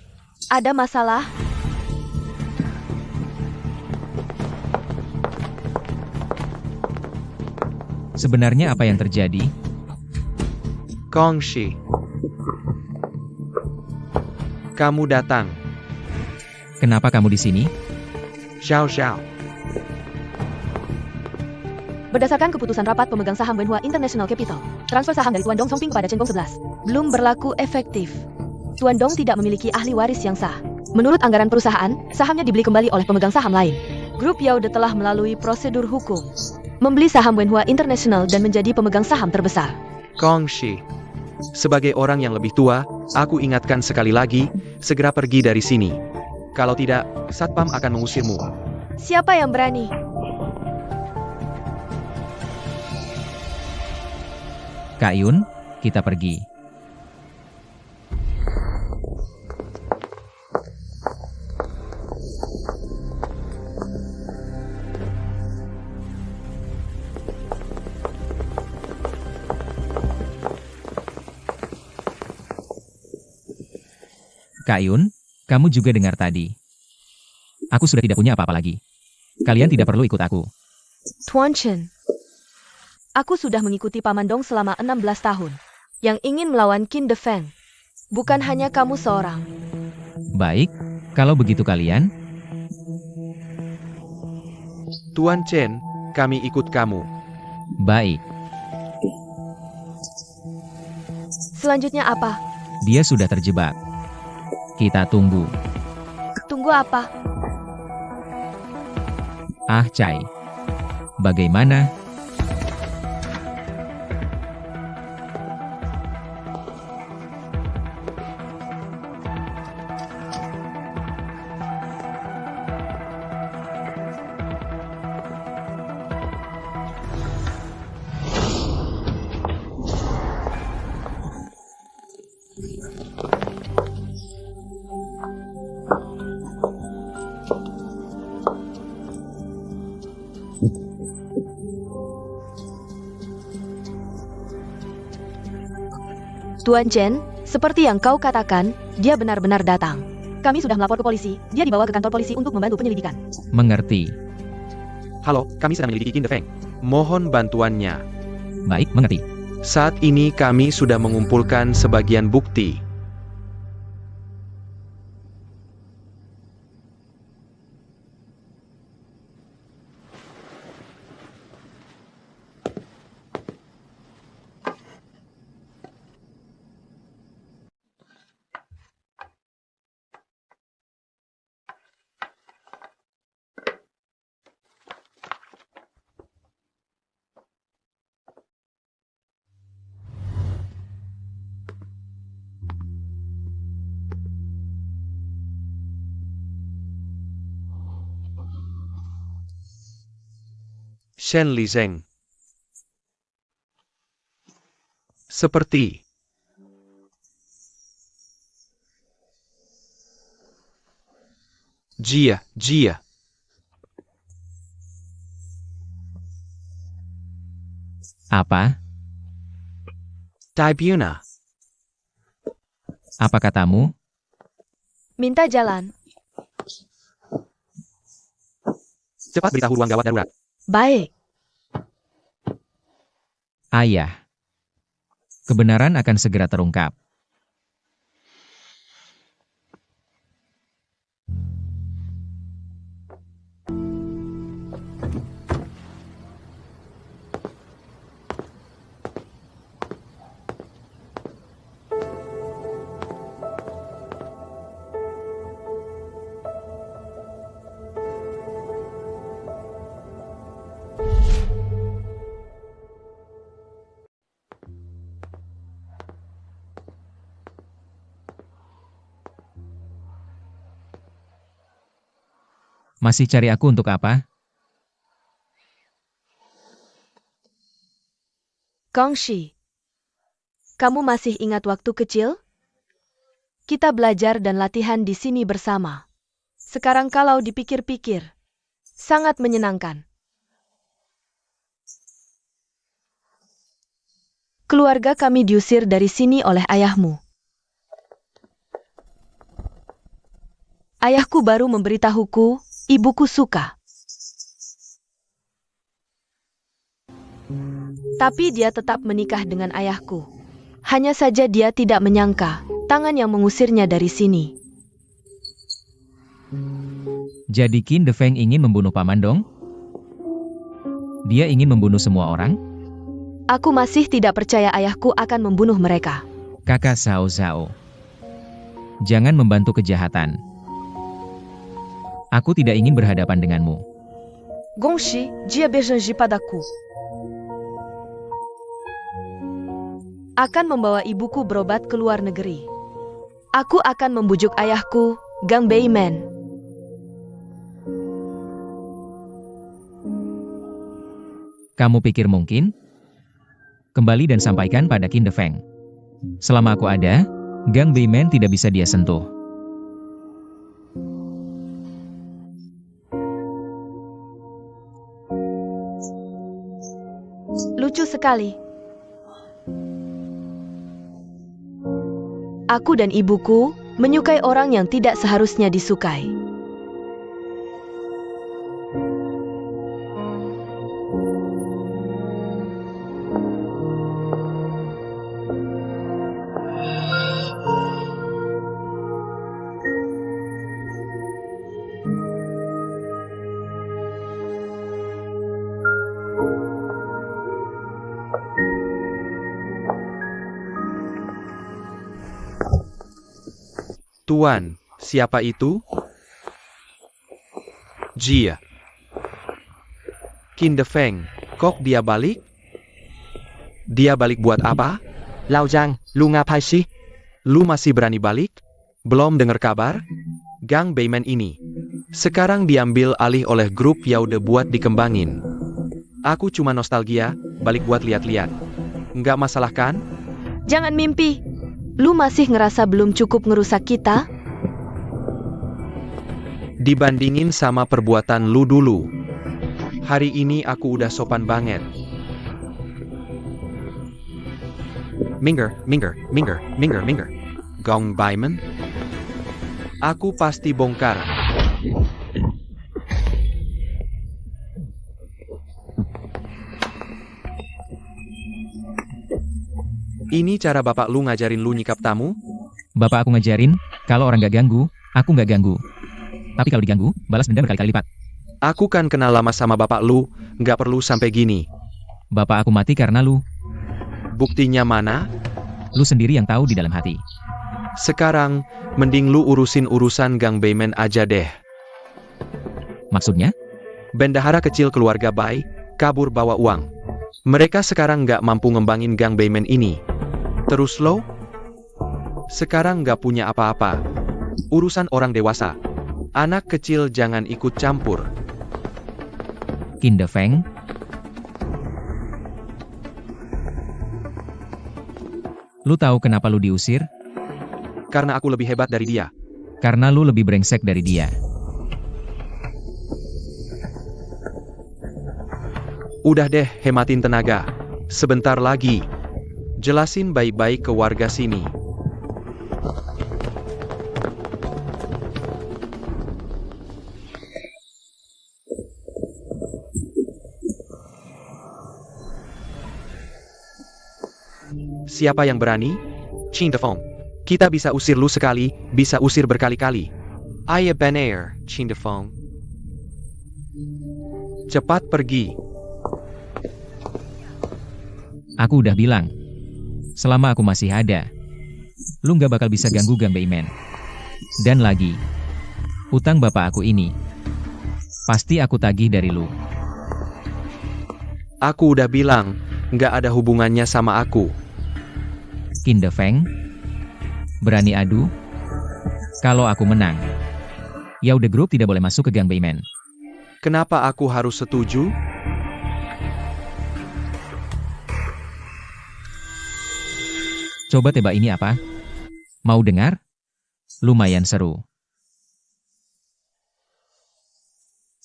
Ada masalah? Sebenarnya apa yang terjadi? Kong Shi. Kamu datang. Kenapa kamu di sini? Xiao Xiao. Berdasarkan keputusan rapat pemegang saham Wenhua International Capital, transfer saham dari Tuan Dong Songping kepada Chen Gong 11 belum berlaku efektif. Tuan Dong tidak memiliki ahli waris yang sah. Menurut anggaran perusahaan, sahamnya dibeli kembali oleh pemegang saham lain. Grup Yaude telah melalui prosedur hukum, membeli saham Wenhua International dan menjadi pemegang saham terbesar. Kong Shi. Sebagai orang yang lebih tua, aku ingatkan sekali lagi, segera pergi dari sini. Kalau tidak, Satpam akan mengusirmu. Siapa yang berani? Kak Yun, kita pergi. Kak Yun, kamu juga dengar tadi. Aku sudah tidak punya apa-apa lagi. Kalian tidak perlu ikut aku. Tuan Chen. Aku sudah mengikuti Paman Dong selama 16 tahun. Yang ingin melawan Qin De Feng. Bukan hanya kamu seorang. Baik, kalau begitu kalian, Tuan Chen, kami ikut kamu. baik. Selanjutnya apa? Dia sudah terjebak. Kita tunggu. Tunggu apa? Ah Chai. Bagaimana? Tuan Chen, seperti yang kau katakan, dia benar-benar datang. Kami sudah melapor ke polisi, dia dibawa ke kantor polisi untuk membantu penyelidikan. Mengerti. Halo, kami sedang menyelidiki Qin De Feng. Mohon bantuannya. Baik, mengerti. Saat ini kami sudah mengumpulkan sebagian bukti. Chen Lizeng. Seperti. Jia. Apa? Taibuna. Apa katamu? Minta jalan. Cepat beritahu ruang gawat darurat. Baik. Ayah. Kebenaran akan segera terungkap. Masih cari aku untuk apa? Gongxi. Kamu masih ingat waktu kecil? Kita belajar dan latihan di sini bersama. Sekarang kalau dipikir-pikir, sangat menyenangkan. Keluarga kami diusir dari sini oleh ayahmu. Ayahku baru memberitahuku, ibuku suka. Tapi dia tetap menikah dengan ayahku. Hanya saja dia tidak menyangka, tangan yang mengusirnya dari sini. Jadi Qin De Feng ingin membunuh Paman Dong? Dia ingin membunuh semua orang? Aku masih tidak percaya ayahku akan membunuh mereka. Kakak Zhao Zhao. Jangan membantu kejahatan. Aku tidak ingin berhadapan denganmu. Gongxi, dia berjanji padaku. Akan membawa ibuku berobat ke luar negeri. Aku akan membujuk ayahku, Gang Beiman. Kamu pikir mungkin? Kembali dan sampaikan pada Qin De Feng. Selama aku ada, Gang Beiman tidak bisa dia sentuh. Lucu sekali. Aku dan ibuku menyukai orang yang tidak seharusnya disukai. Tuan, siapa itu? Jia. Qin De Feng, kok dia balik? Dia balik buat apa? Lao Zhang, lu ngapain sih? Lu masih berani balik? Belum dengar kabar? Gang Beiman ini sekarang diambil alih oleh grup Yaude buat dikembangin. Aku cuma nostalgia, balik buat lihat-lihat. Nggak masalah kan? Jangan mimpi. Lu masih ngerasa belum cukup ngerusak kita? Dibandingin sama perbuatan lu dulu. Hari ini aku udah sopan banget. Minggir. Gang Beiman. Aku pasti bongkar. Ini cara bapak lu ngajarin lu nyikap tamu? Bapak aku ngajarin, kalau orang gak ganggu, aku gak ganggu. Tapi kalau diganggu, balas dendam berkali-kali lipat. Aku kan kenal lama sama bapak lu, nggak perlu sampai gini. Bapak aku mati karena lu. Buktinya mana? Lu sendiri yang tahu di dalam hati. Sekarang, mending lu urusin urusan Gang Beiman aja deh. Maksudnya? Bendahara kecil keluarga Bai, kabur bawa uang. Mereka sekarang nggak mampu ngembangin Gang Beiman ini. Terus lo? Sekarang nggak punya apa-apa. Urusan orang dewasa. Anak kecil jangan ikut campur. Qin De Feng, Lu tahu kenapa lu diusir? Karena aku lebih hebat dari dia. Karena lu lebih brengsek dari dia. Udah deh, hematin tenaga. Sebentar lagi. Jelasin baik-baik ke warga sini. Siapa yang berani? Qin Defeng. Kita bisa usir lu sekali, bisa usir berkali-kali. Ayah benar, Qin Defeng. Cepat pergi. Aku udah bilang. Selama aku masih ada, lu nggak bakal bisa ganggu Gang Beimen. Dan lagi, utang bapak aku ini, pasti aku tagih dari lu. Aku udah bilang, nggak ada hubungannya sama aku. Qin Defeng, berani adu? Kalau aku menang, Yao The Group tidak boleh masuk ke Gang Beimen. Kenapa aku harus setuju? Coba tebak ini apa? Mau dengar? Lumayan seru.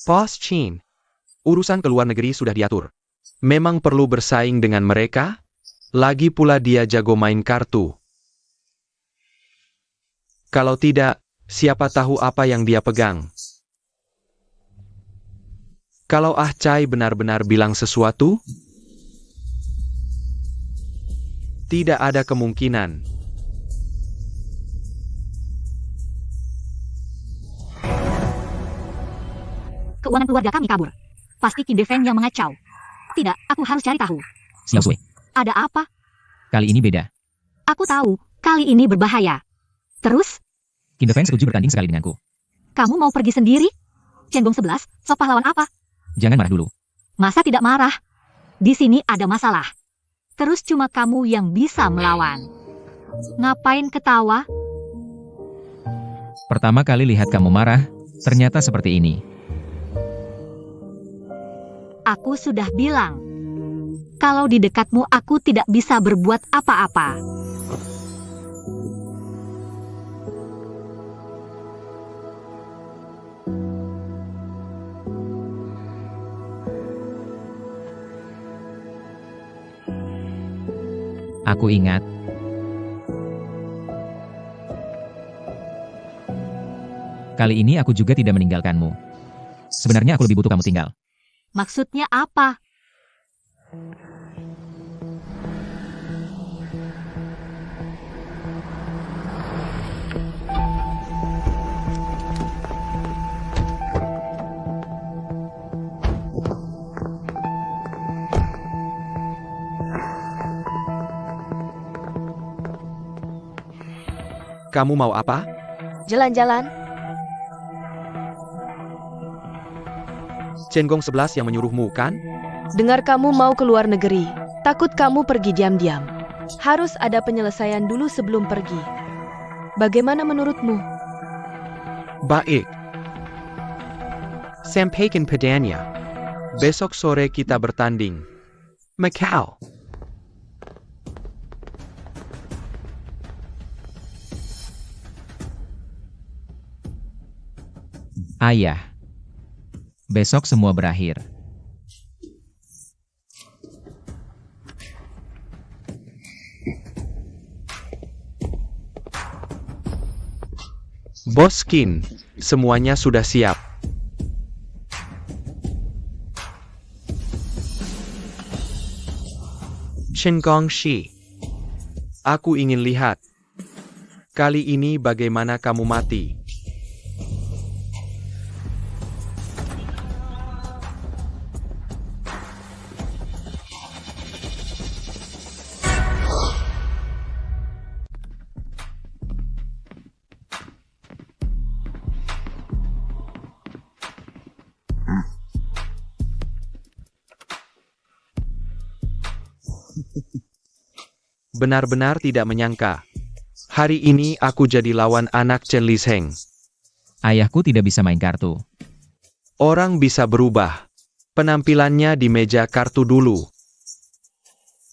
Bos Qin, urusan ke luar negeri sudah diatur. Memang perlu bersaing dengan mereka? Lagi pula dia jago main kartu. Kalau tidak, siapa tahu apa yang dia pegang. Kalau Ah Chai benar-benar bilang sesuatu, tidak ada kemungkinan. Keuangan keluarga kami kabur. Pasti Qin Defeng yang mengacau. Tidak, aku harus cari tahu. Xiao Sui, Ada apa? kali ini beda. Aku tahu, kali ini berbahaya. Terus, Qin Defeng setuju bertanding sekali denganku. kamu mau pergi sendiri? Chen Gong 11, sok pahlawan apa? Jangan marah dulu. Masa tidak marah? Di sini ada masalah. Terus cuma kamu yang bisa melawan. Ngapain ketawa? Pertama kali lihat kamu marah, ternyata seperti ini. Aku sudah bilang. Kalau di dekatmu aku tidak bisa berbuat apa-apa. Aku ingat. Kali ini aku juga tidak meninggalkanmu. Sebenarnya aku lebih butuh kamu tinggal. Maksudnya apa? Kamu mau apa? Jalan-jalan? Chen Gong 11 yang menyuruhmu, kan? Dengar kamu mau ke luar negeri. Takut kamu pergi diam-diam. Harus ada penyelesaian dulu sebelum pergi. Bagaimana menurutmu? Baik. Sampaikan padanya. Besok sore kita bertanding. Macau. Ayah. Besok semua berakhir. Bos Qin, semuanya sudah siap. Chen Gongxi. Aku ingin lihat. Kali ini bagaimana kamu mati. Benar-benar tidak menyangka. Hari ini aku jadi lawan anak Chen Lisheng. Ayahku tidak bisa main kartu. Orang bisa berubah. Penampilannya di meja kartu dulu.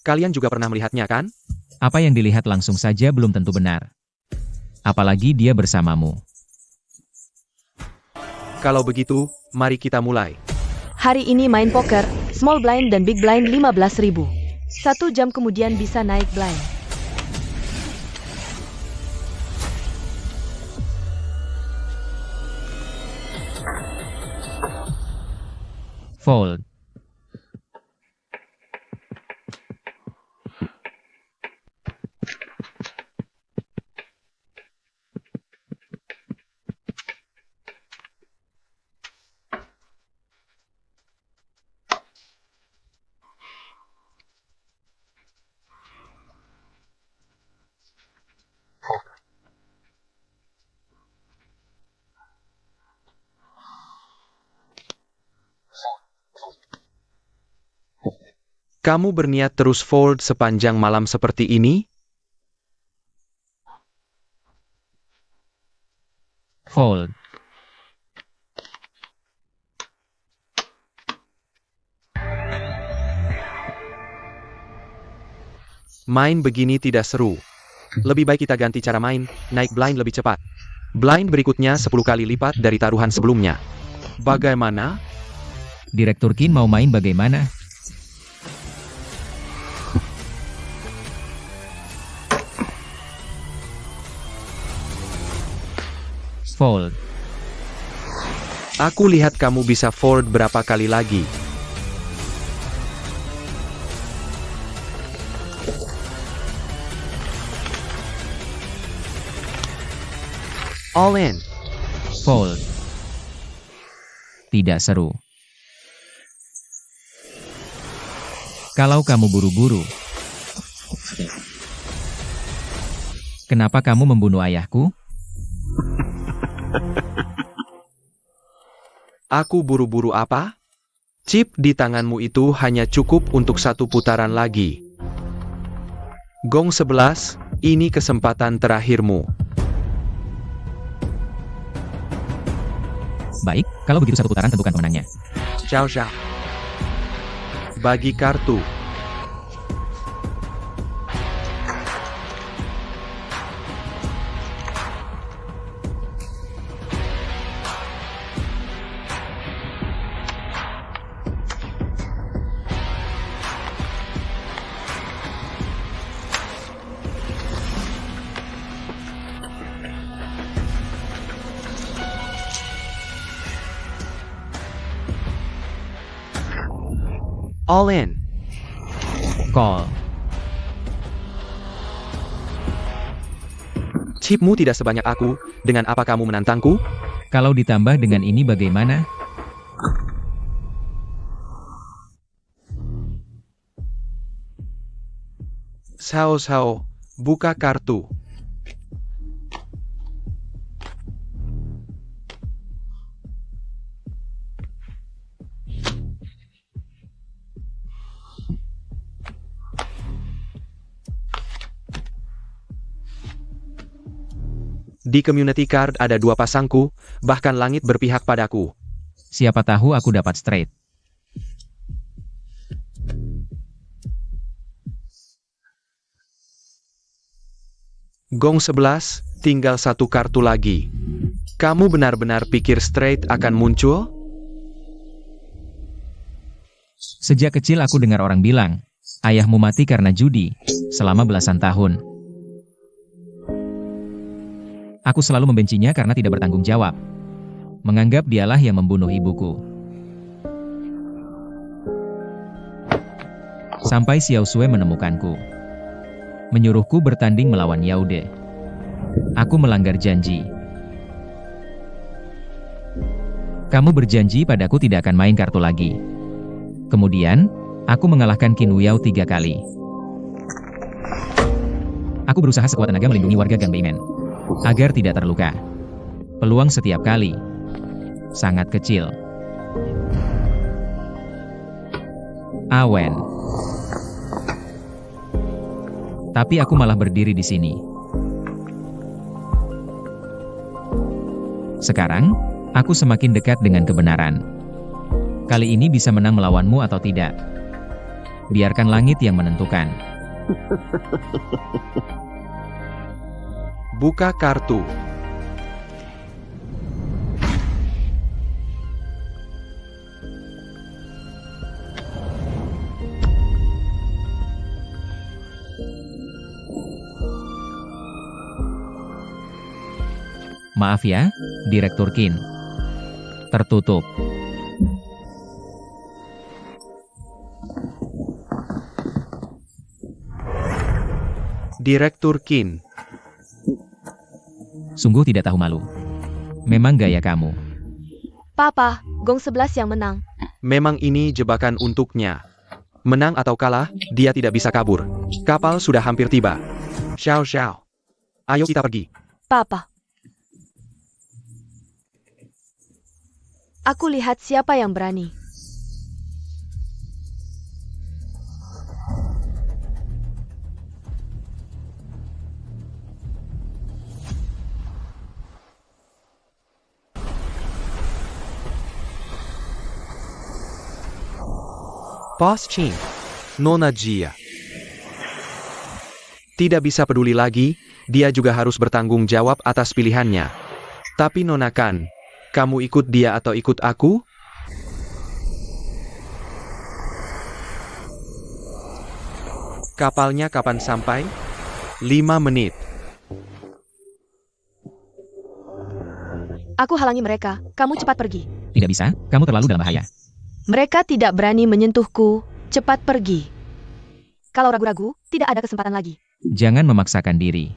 Kalian juga pernah melihatnya, kan? Apa yang dilihat langsung saja belum tentu benar. Apalagi dia bersamamu. Kalau begitu, mari kita mulai. Hari ini main poker, small blind dan big blind 15.000. 1 jam kemudian bisa naik blind. Fold. Kamu berniat terus fold sepanjang malam seperti ini? Fold. Main begini tidak seru. Lebih baik kita ganti cara main, naik blind lebih cepat. Blind berikutnya 10 kali lipat dari taruhan sebelumnya. Bagaimana? Direktur Kin mau main bagaimana? Fold. Aku lihat kamu bisa fold berapa kali lagi. All in. Fold. Tidak seru. Kalau kamu buru-buru. Kenapa kamu membunuh ayahku? Aku buru-buru apa? Chip di tanganmu itu hanya cukup untuk 1 putaran lagi. Gong 11, ini kesempatan terakhirmu. Baik, kalau begitu 1 putaran tentukan pemenangnya. Ciao ciao. Bagi kartu. All in. Call. Chipmu tidak sebanyak aku, dengan apa kamu menantangku? Kalau ditambah dengan ini bagaimana? Sao, buka kartu. Di community card ada 2 pasangku, bahkan langit berpihak padaku. Siapa tahu aku dapat straight. Gong 11, tinggal 1 kartu lagi. Kamu benar-benar pikir straight akan muncul? Sejak kecil aku dengar orang bilang, ayahmu mati karena judi, selama belasan tahun. Aku selalu membencinya karena tidak bertanggung jawab. Menganggap dialah yang membunuh ibuku. Sampai Xiao Sui menemukanku. Menyuruhku bertanding melawan Yaude. Aku melanggar janji. Kamu berjanji padaku tidak akan main kartu lagi. Kemudian, aku mengalahkan Qin Wuyao 3 kali. Aku berusaha sekuat tenaga melindungi warga Gang Beimen agar tidak terluka. Peluang setiap kali sangat kecil. Awen. Tapi aku malah berdiri di sini. Sekarang, aku semakin dekat dengan kebenaran. Kali ini bisa menang melawanmu atau tidak. Biarkan langit yang menentukan. Buka kartu. Maaf ya, Direktur Qin. Tertutup. Direktur Qin. Sungguh tidak tahu malu. Memang gaya kamu. Papa, Gong 11 yang menang. Memang ini jebakan untuknya. Menang atau kalah, dia tidak bisa kabur. Kapal sudah hampir tiba. Xiao Xiao. Ayo kita pergi. Papa. Aku lihat siapa yang berani. Boss Qin. Nona Jia. Tidak bisa peduli lagi, dia juga harus bertanggung jawab atas pilihannya. Tapi Nona Kan, kamu ikut dia atau ikut aku? Kapalnya kapan sampai? 5 menit. Aku halangi mereka, kamu cepat pergi. Tidak bisa, kamu terlalu dalam bahaya. Mereka tidak berani menyentuhku, cepat pergi. Kalau ragu-ragu, tidak ada kesempatan lagi. Jangan memaksakan diri.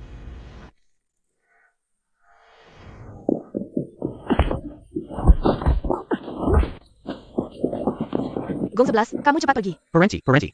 Gong 11, kamu cepat pergi. Perenci.